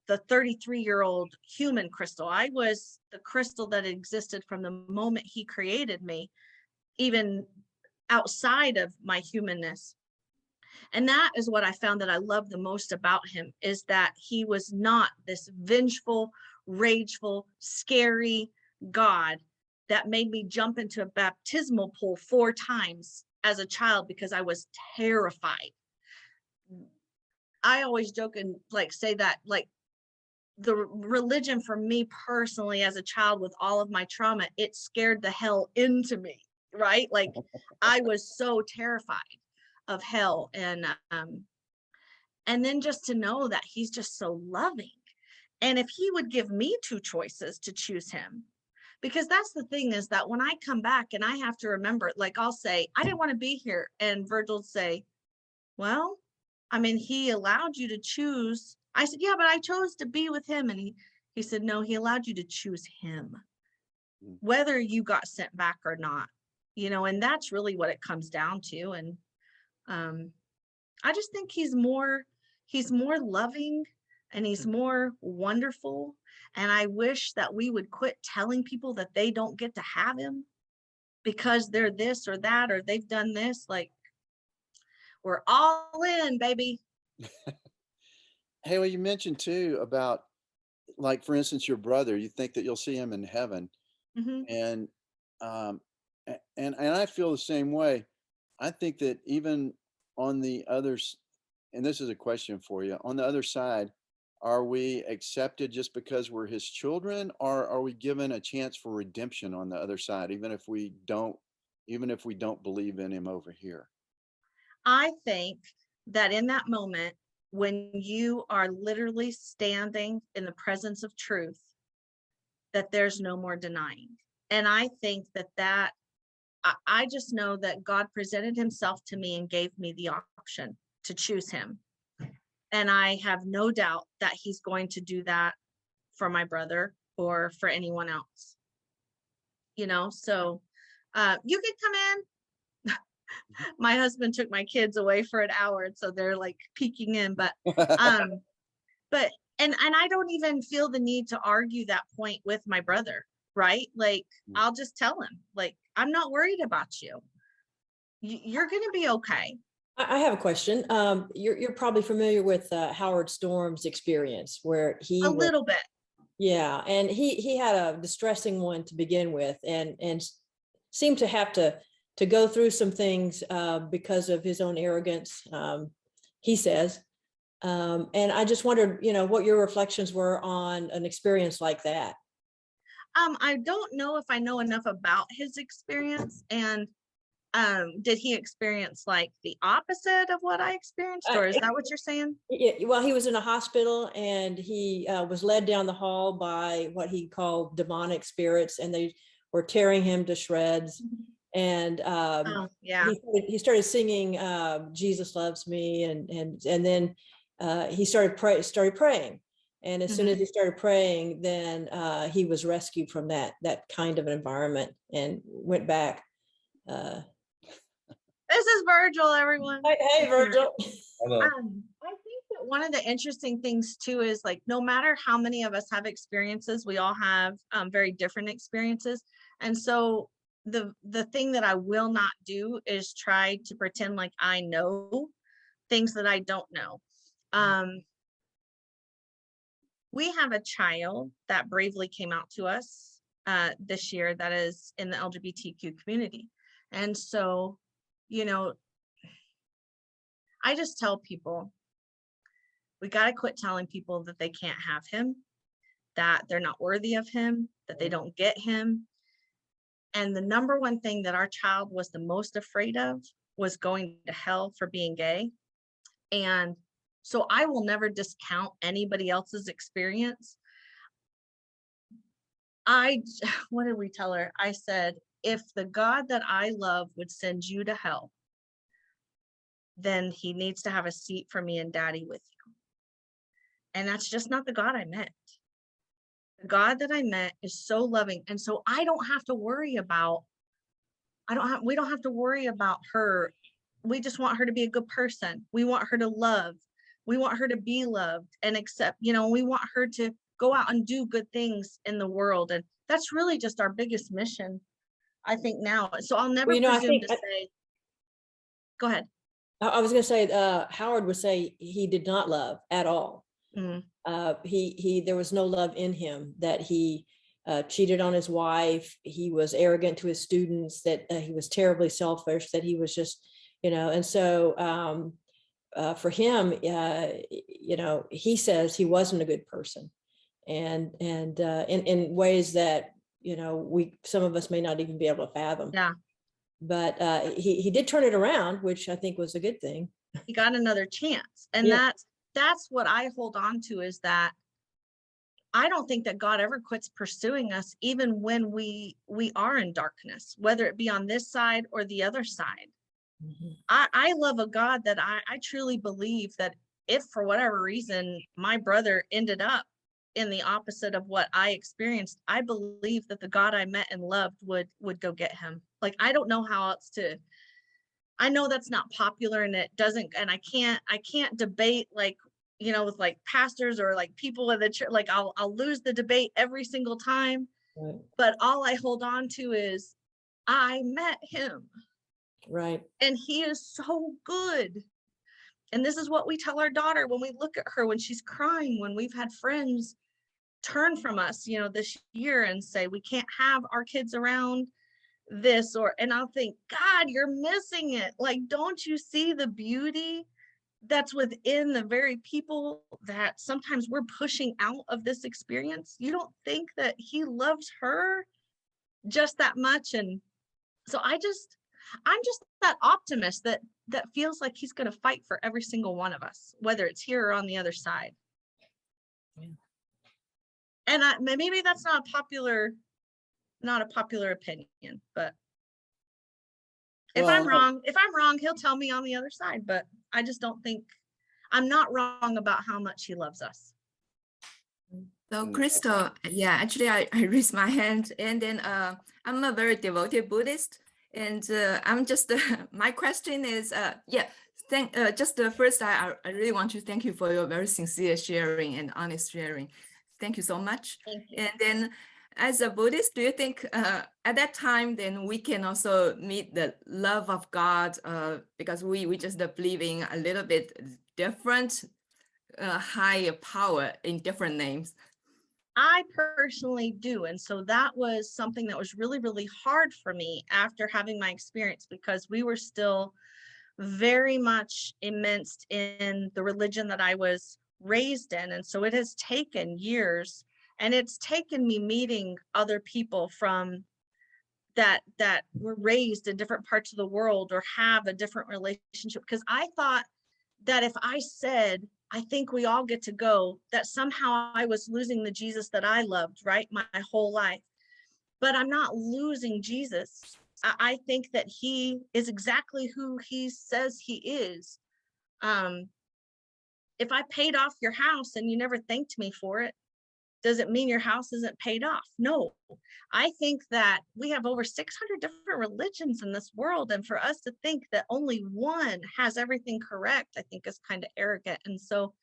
33-year-old human Crystal. I was the Crystal that existed from the moment he created me, even outside of my humanness. And that is what I found that I love the most about him, is that he was not this vengeful, rageful, scary God that made me jump into a baptismal pool 4 times as a child because I was terrified. I always joke and like say that like the religion for me personally as a child with all of my trauma, it scared the hell into me, right? Like I was so terrified of hell. And then just to know that he's just so loving. And if he would give me 2 choices to choose him, because that's the thing is that when I come back and I have to remember, like I'll say, I didn't want to be here. And Virgil would say, well, I mean, he allowed you to choose. I said, yeah, but I chose to be with him. And he said, no, he allowed you to choose him, whether you got sent back or not, you know, and that's really what it comes down to. And I just think he's more loving and he's more wonderful. And I wish that we would quit telling people that they don't get to have him because they're this or that, or they've done this. Like, we're all in, baby. Hey, well, you mentioned too about, like, for instance, your brother, you think that you'll see him in heaven. Mm-hmm. And and I feel the same way. I think that even on the others, and this is a question for you, on the other side, are we accepted just because we're his children, or are we given a chance for redemption on the other side, even if we don't even if we don't believe in him over here. I think that in that moment, when you are literally standing in the presence of truth, that there's no more denying. And I think that I just know that God presented himself to me and gave me the option to choose him. And I have no doubt that he's going to do that for my brother or for anyone else. You know, so you can come in. My husband took my kids away for an hour, so they're like peeking in, but and I don't even feel the need to argue that point with my brother, right? Like, I'll just tell him, like, I'm not worried about you. You're going to be okay. I have a question. You're probably familiar with Howard Storm's experience where he A little bit. Yeah, and he had a distressing one to begin with, and seemed to have to go through some things because of his own arrogance, he says. And I just wondered, you know, what your reflections were on an experience like that. I don't know if I know enough about his experience, and did he experience like the opposite of what I experienced, or is that what you're saying? Yeah, well, he was in a hospital and he was led down the hall by what he called demonic spirits, and they were tearing him to shreds. And Yeah, he started singing "Jesus Loves Me," and then he started praying. And as soon as he started praying, then he was rescued from that kind of environment and went back. This is Virgil, everyone. Hey, Virgil. I think that one of the interesting things too is, like, no matter how many of us have experiences, we all have very different experiences. And so the thing that I will not do is try to pretend like I know things that I don't know. We have a child that bravely came out to us this year that is in the LGBTQ community. And so, you know, I just tell people, we got to quit telling people that they can't have him, that they're not worthy of him, that they don't get him. And the number one thing that our child was the most afraid of was going to hell for being gay. And so I will never discount anybody else's experience. What did we tell her? I said, if the God that I love would send you to hell, then he needs to have a seat for me and daddy with you. And that's just not the God I met. The God that I met is so loving. And so I don't have to worry about, we don't have to worry about her. We just want her to be a good person. We want her to love. We want her to be loved and accept, you know, we want her to go out and do good things in the world. And that's really just our biggest mission, I think, now. So I'll never presume to say, go ahead. I was going to say, Howard would say he did not love at all. There was no love in him, that he cheated on his wife. He was arrogant to his students, that he was terribly selfish, that he was just, you know, and so for him, you know, he says he wasn't a good person, and in ways that, you know, some of us may not even be able to fathom. Yeah. But he did turn it around, which I think was a good thing. He got another chance. And Yeah. that's what I hold on to, is that I don't think that God ever quits pursuing us, even when we are in darkness, whether it be on this side or the other side. I love a God that I truly believe that if for whatever reason my brother ended up in the opposite of what I experienced, I believe that the God I met and loved would go get him. Like, I don't know how else to, I know that's not popular, and it doesn't, and I can't debate, like, you know, with like pastors or like people in the church. Like, I'll lose the debate every single time. Right. But all I hold on to is I met him. Right. And he is so good. And this is what we tell our daughter when we look at her, when she's crying, when we've had friends turn from us, you know, this year and say, we can't have our kids around this, and I'll think, God, you're missing it. Like, don't you see the beauty that's within the very people that sometimes we're pushing out of this experience? You don't think that he loves her just that much? And So I'm just that optimist that feels like he's going to fight for every single one of us, whether it's here or on the other side. Yeah. And maybe that's not a popular opinion, but if I'm wrong, he'll tell me on the other side, but I just don't think I'm not wrong about how much he loves us. So Crystal, yeah, actually I raised my hand, and then I'm a very devoted Buddhist, and I'm just my question is first I really want to thank you for your very sincere sharing and honest sharing. Thank you so much. Thank you. And then as a Buddhist, do you think at that time then we can also meet the love of God because we just believe in a little bit different higher power in different names? I personally do. And so that was something that was really, really hard for me after having my experience, because we were still very much immersed in the religion that I was raised in. And so it has taken years, and it's taken me meeting other people from that were raised in different parts of the world or have a different relationship, because I thought that if I said, I think we all get to go, that somehow I was losing the Jesus that I loved, right, my whole life. But I'm not losing Jesus. I think that he is exactly who he says he is. If I paid off your house and you never thanked me for it, does it mean your house isn't paid off? No. I think that we have over 600 different religions in this world, and for us to think that only one has everything correct, I think is kind of arrogant. And so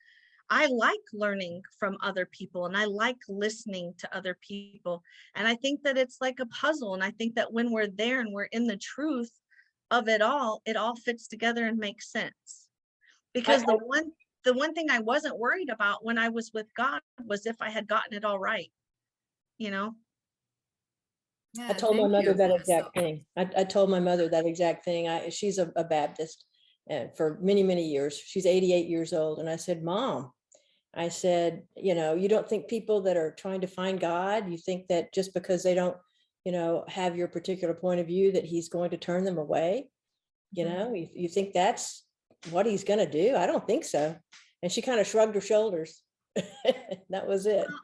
I like learning from other people, and I like listening to other people. And I think that it's like a puzzle. And I think that when we're there and we're in the truth of it all fits together and makes sense. Because the one thing I wasn't worried about when I was with God was if I had gotten it all right, you know? Yeah, I told my thank mother you. that Yeah, exact thing. I told my mother that exact thing. She's a Baptist, and for many, many years. She's 88 years old. And I said, Mom, I said, you know, you don't think people that are trying to find God, you think that just because they don't, you know, have your particular point of view, that he's going to turn them away? You know, you think that's what he's going to do? I don't think so. And she kind of shrugged her shoulders. That was it. Well,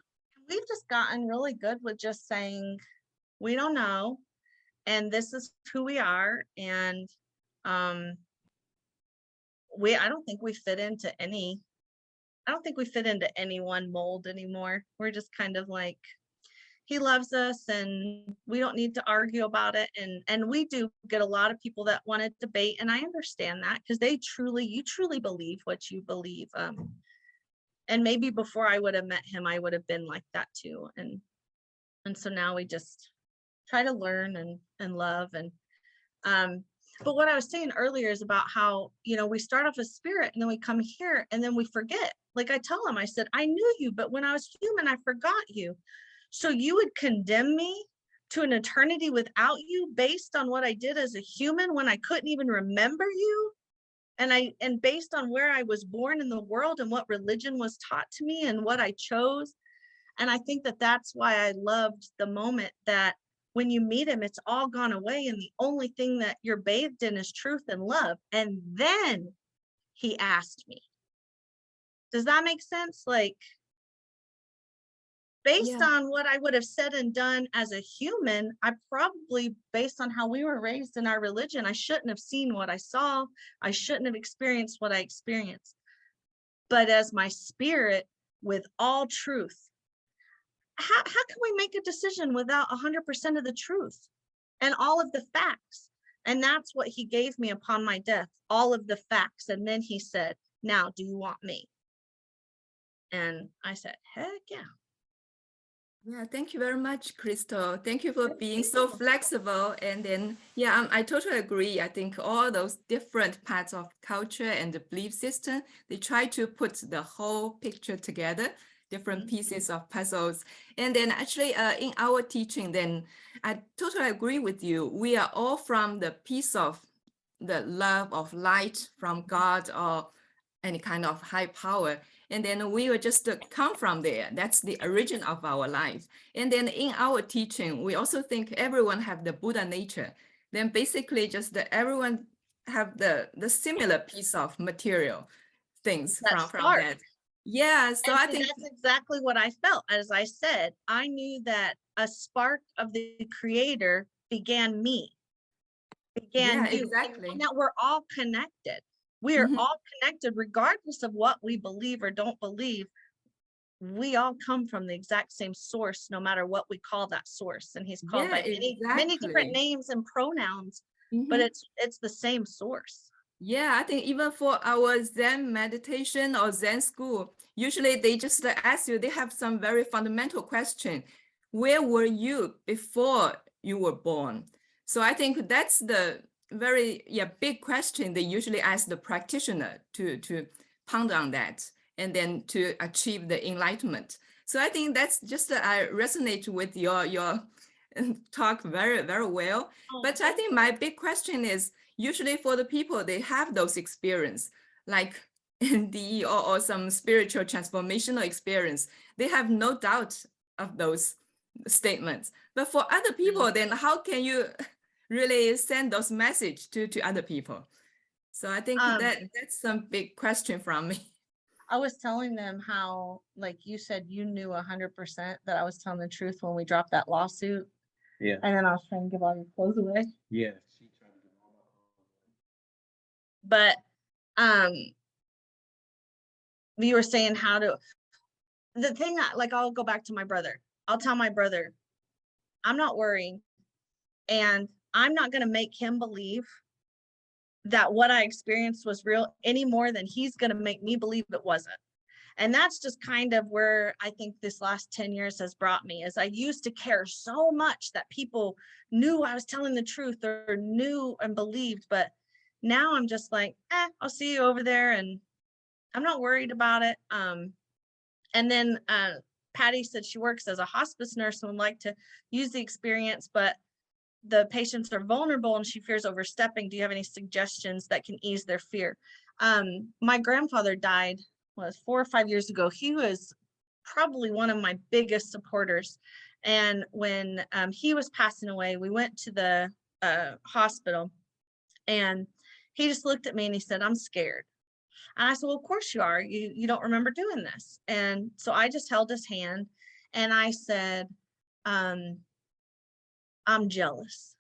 we've just gotten really good with just saying, we don't know, and this is who we are. And I don't think we fit into any one mold anymore. We're just kind of like, he loves us and we don't need to argue about it. And we do get a lot of people that want to debate, and I understand that, because you truly believe what you believe. And maybe before I would have met him, I would have been like that too. And so now we just try to learn and love. And but what I was saying earlier is about how, you know, we start off as spirit and then we come here and then we forget. Like I tell him, I said, I knew you, but when I was human, I forgot you. So you would condemn me to an eternity without you based on what I did as a human when I couldn't even remember you? And based on where I was born in the world and what religion was taught to me and what I chose. And I think that that's why I loved the moment that when you meet him, it's all gone away. And the only thing that you're bathed in is truth and love. And then he asked me, does that make sense? Like, based on what I would have said and done as a human, I probably, based on how we were raised in our religion, I shouldn't have seen what I saw. I shouldn't have experienced what I experienced. But as my spirit, with all truth, how can we make a decision without 100% of the truth and all of the facts? And that's what he gave me upon my death, all of the facts. And then he said, now, do you want me? And I said, heck yeah. Yeah, thank you very much, Crystal. Thank you for being so flexible. And then, yeah, I totally agree. I think all those different parts of culture and the belief system, they try to put the whole picture together, different pieces of puzzles. And then actually in our teaching, then I totally agree with you. We are all from the piece of the love of light from God or any kind of high power. And then we will just come from there. That's the origin of our life. And then in our teaching, we also think everyone have the Buddha nature. then basically just that everyone have the similar piece of material things That from spark. that. Yeah, so And I see, think that's exactly what I felt. As I said, I knew that a spark of the creator began me, began yeah, you, exactly. and that we're all connected. We are Mhm. all connected regardless of what we believe or don't believe. We all come from the exact same source, no matter what we call that source. And he's called Yeah, by many different exactly. names and pronouns, but Mhm. it's the same source. Yeah, I think even for our Zen meditation or Zen school, usually they just ask you, they have some very fundamental question. Where were you before you were born? So I think that's the very big question they usually ask the practitioner to ponder on that and then to achieve the enlightenment. So I think that's just I resonate with your talk very, very well. But I think my big question is, usually for the people, they have those experience like NDE or some spiritual transformational experience. They have no doubt of those statements. But for other people, then how can you really send those message to other people? So I think that's some big question from me. I was telling them how, like you said, you knew 100% that I was telling the truth when we dropped that lawsuit. Yeah. And then I was trying to give all your clothes away. Yeah. But you were saying how to, the thing, like, I'll go back to my brother. I'll tell my brother, I'm not worrying, and I'm not going to make him believe that what I experienced was real any more than he's going to make me believe it wasn't. And that's just kind of where I think this last 10 years has brought me, is I used to care so much that people knew I was telling the truth or knew and believed. But now I'm just like, I'll see you over there, and I'm not worried about it. And then Patty said she works as a hospice nurse and would like to use the experience, but the patients are vulnerable and she fears overstepping. Do you have any suggestions that can ease their fear? My grandfather died 4 or 5 years ago. He was probably one of my biggest supporters. And when he was passing away, we went to the hospital, and he just looked at me and he said, I'm scared. And I said, well, of course you are. You don't remember doing this. And so I just held his hand and I said, I'm jealous.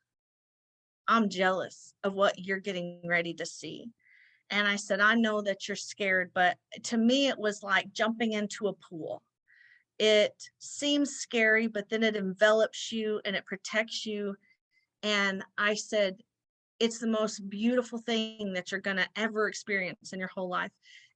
I'm jealous of what you're getting ready to see. And I said, I know that you're scared, but to me, it was like jumping into a pool. It seems scary, but then it envelops you and it protects you. And I said, it's the most beautiful thing that you're going to ever experience in your whole life.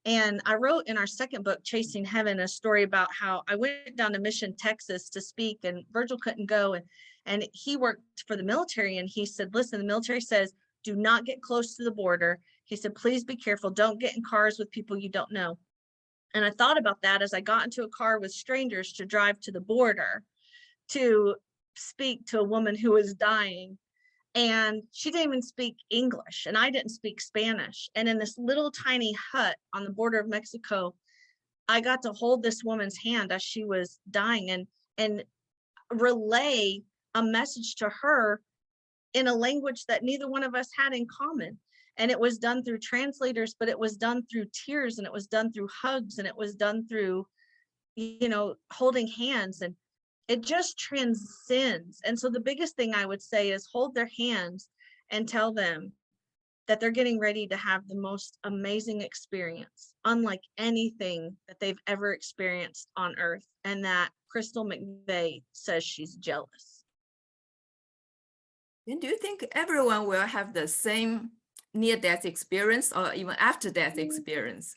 And I wrote in our second book, Chasing Heaven, a story about how I went down to Mission, Texas to speak, and Virgil couldn't go. And he worked for the military. And he said, listen, the military says, do not get close to the border. He said, please be careful. Don't get in cars with people you don't know. And I thought about that as I got into a car with strangers to drive to the border to speak to a woman who was dying. And she didn't even speak English, and I didn't speak Spanish. And in this little tiny hut on the border of Mexico, I got to hold this woman's hand as she was dying and relay a message to her in a language that neither one of us had in common. And it was done through translators, but it was done through tears, and it was done through hugs, and it was done through, holding hands. And it just transcends. And so the biggest thing I would say is hold their hands and tell them that they're getting ready to have the most amazing experience, unlike anything that they've ever experienced on earth. And that Crystal McVea says she's jealous. And do you think everyone will have the same near-death experience or even after-death experience?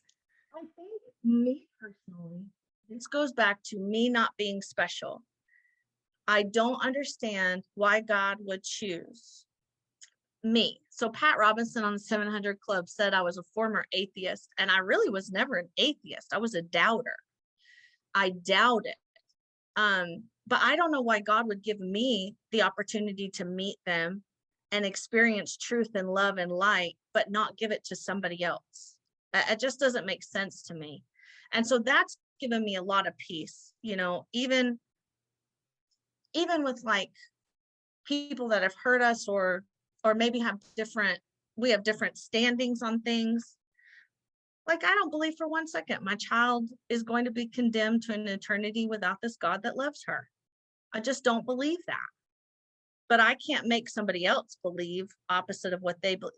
I think me personally, this goes back to me not being special. I don't understand why God would choose me. So Pat Robinson on the 700 Club said I was a former atheist, and I really was never an atheist. I was a doubter. I doubted. But I don't know why God would give me the opportunity to meet them and experience truth and love and light, but not give it to somebody else. It just doesn't make sense to me. And so that's given me a lot of peace, even with like people that have hurt us or or maybe we have different standings on things. Like, I don't believe for 1 second my child is going to be condemned to an eternity without this God that loves her. I just don't believe that. But I can't make somebody else believe opposite of what they believe.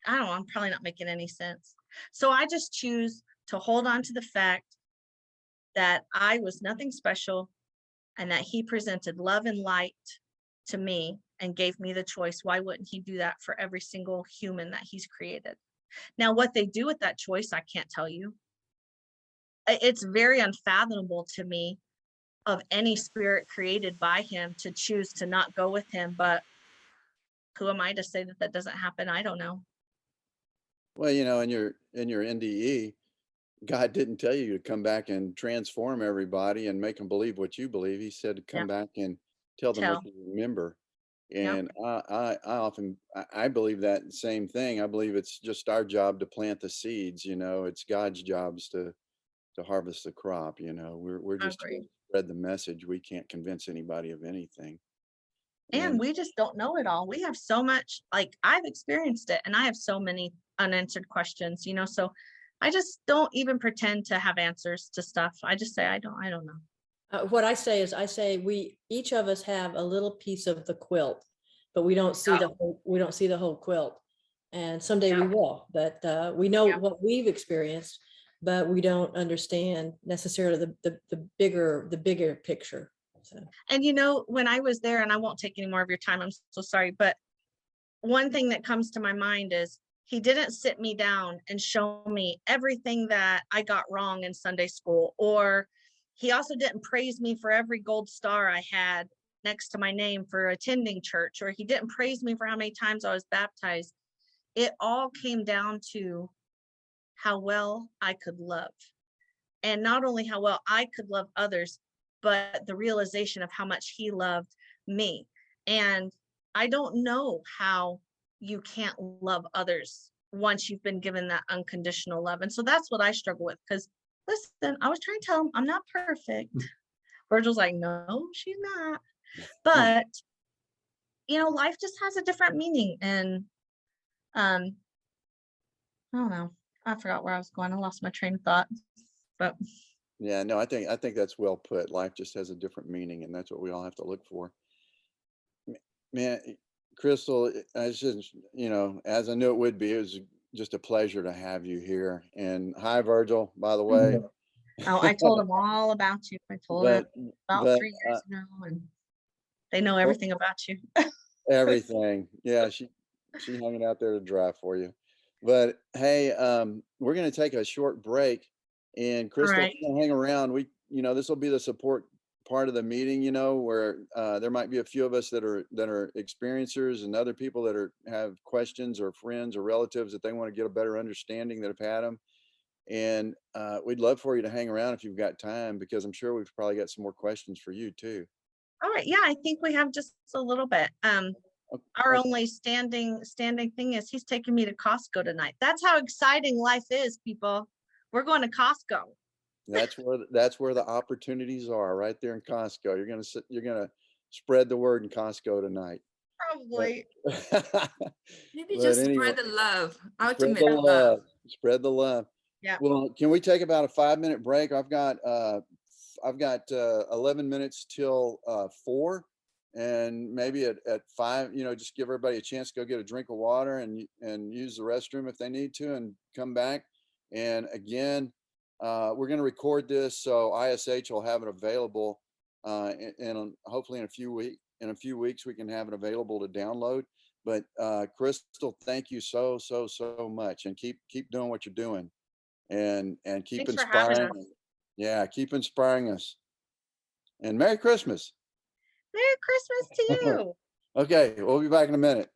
I don't know, I'm probably not making any sense. So I just choose to hold on to the fact that I was nothing special and that he presented love and light to me and gave me the choice. Why wouldn't he do that for every single human that he's created? Now, what they do with that choice, I can't tell you. It's very unfathomable to me of any spirit created by him to choose to not go with him. But who am I to say that that doesn't happen? I don't know. Well, you know, in your NDE, God didn't tell you to come back and transform everybody and make them believe what you believe. He said to come back and tell them what you remember. And I believe that same thing. I believe it's just our job to plant the seeds. You know, it's God's jobs to harvest the crop. You know, we're just to spread the message. We can't convince anybody of anything. And we just don't know it all. We have so much, like, I've experienced it and I have so many unanswered questions, you know, so I just don't even pretend to have answers to stuff. I just say, I don't know. What I say is, we, each of us have a little piece of the quilt, but we don't see the whole quilt. And someday we will, but we know what we've experienced, but we don't understand necessarily the bigger picture. So. And you know, when I was there, and I won't take any more of your time, I'm so sorry, but one thing that comes to my mind is he didn't sit me down and show me everything that I got wrong in Sunday school, or he also didn't praise me for every gold star I had next to my name for attending church, or he didn't praise me for how many times I was baptized. It all came down to how well I could love. And not only how well I could love others, but the realization of how much he loved me. And I don't know how you can't love others once you've been given that unconditional love. And so that's what I struggle with, because listen, I was trying to tell him I'm not perfect. Virgil's like, no, she's not. But, you know, life just has a different meaning. And I don't know. I forgot where I was going. I lost my train of thought. But yeah, no, I think that's well put. Life just has a different meaning, and that's what we all have to look for. Man, Crystal, I just, you know, as I knew it would be, it was just a pleasure to have you here. And hi, Virgil, by the way. Oh, I told them all about you. I told them about 3 years ago, and they know everything about you. Everything. Yeah, she hung it out there to dry for you. But hey, we're going to take a short break, and Crystal, hang around. You know, this will be the support part of the meeting, you know, where there might be a few of us that are experiencers, and other people that have questions, or friends or relatives that they want to get a better understanding that have had them. And we'd love for you to hang around if you've got time, because I'm sure we've probably got some more questions for you too. All right. Yeah, I think we have just a little bit. Our only standing thing is he's taking me to Costco tonight. That's how exciting life is, people. We're going to Costco. That's where the opportunities are, right there in Costco. You're gonna spread the word in Costco tonight. Probably. Maybe just anyway, spread the love. Ultimate spread the love. Spread the love. Yeah. Well, can we take about a 5-minute break? I've got 11 minutes till 4, and maybe at 5, you know, just give everybody a chance to go get a drink of water and use the restroom if they need to, and come back. And again, we're going to record this, so ISH will have it available, and hopefully in a few weeks we can have it available to download. But Crystal, thank you so much, and keep doing what you're doing, and keep Thanks inspiring. Yeah, keep inspiring us. And Merry Christmas. Merry Christmas to you. Okay, we'll be back in a minute.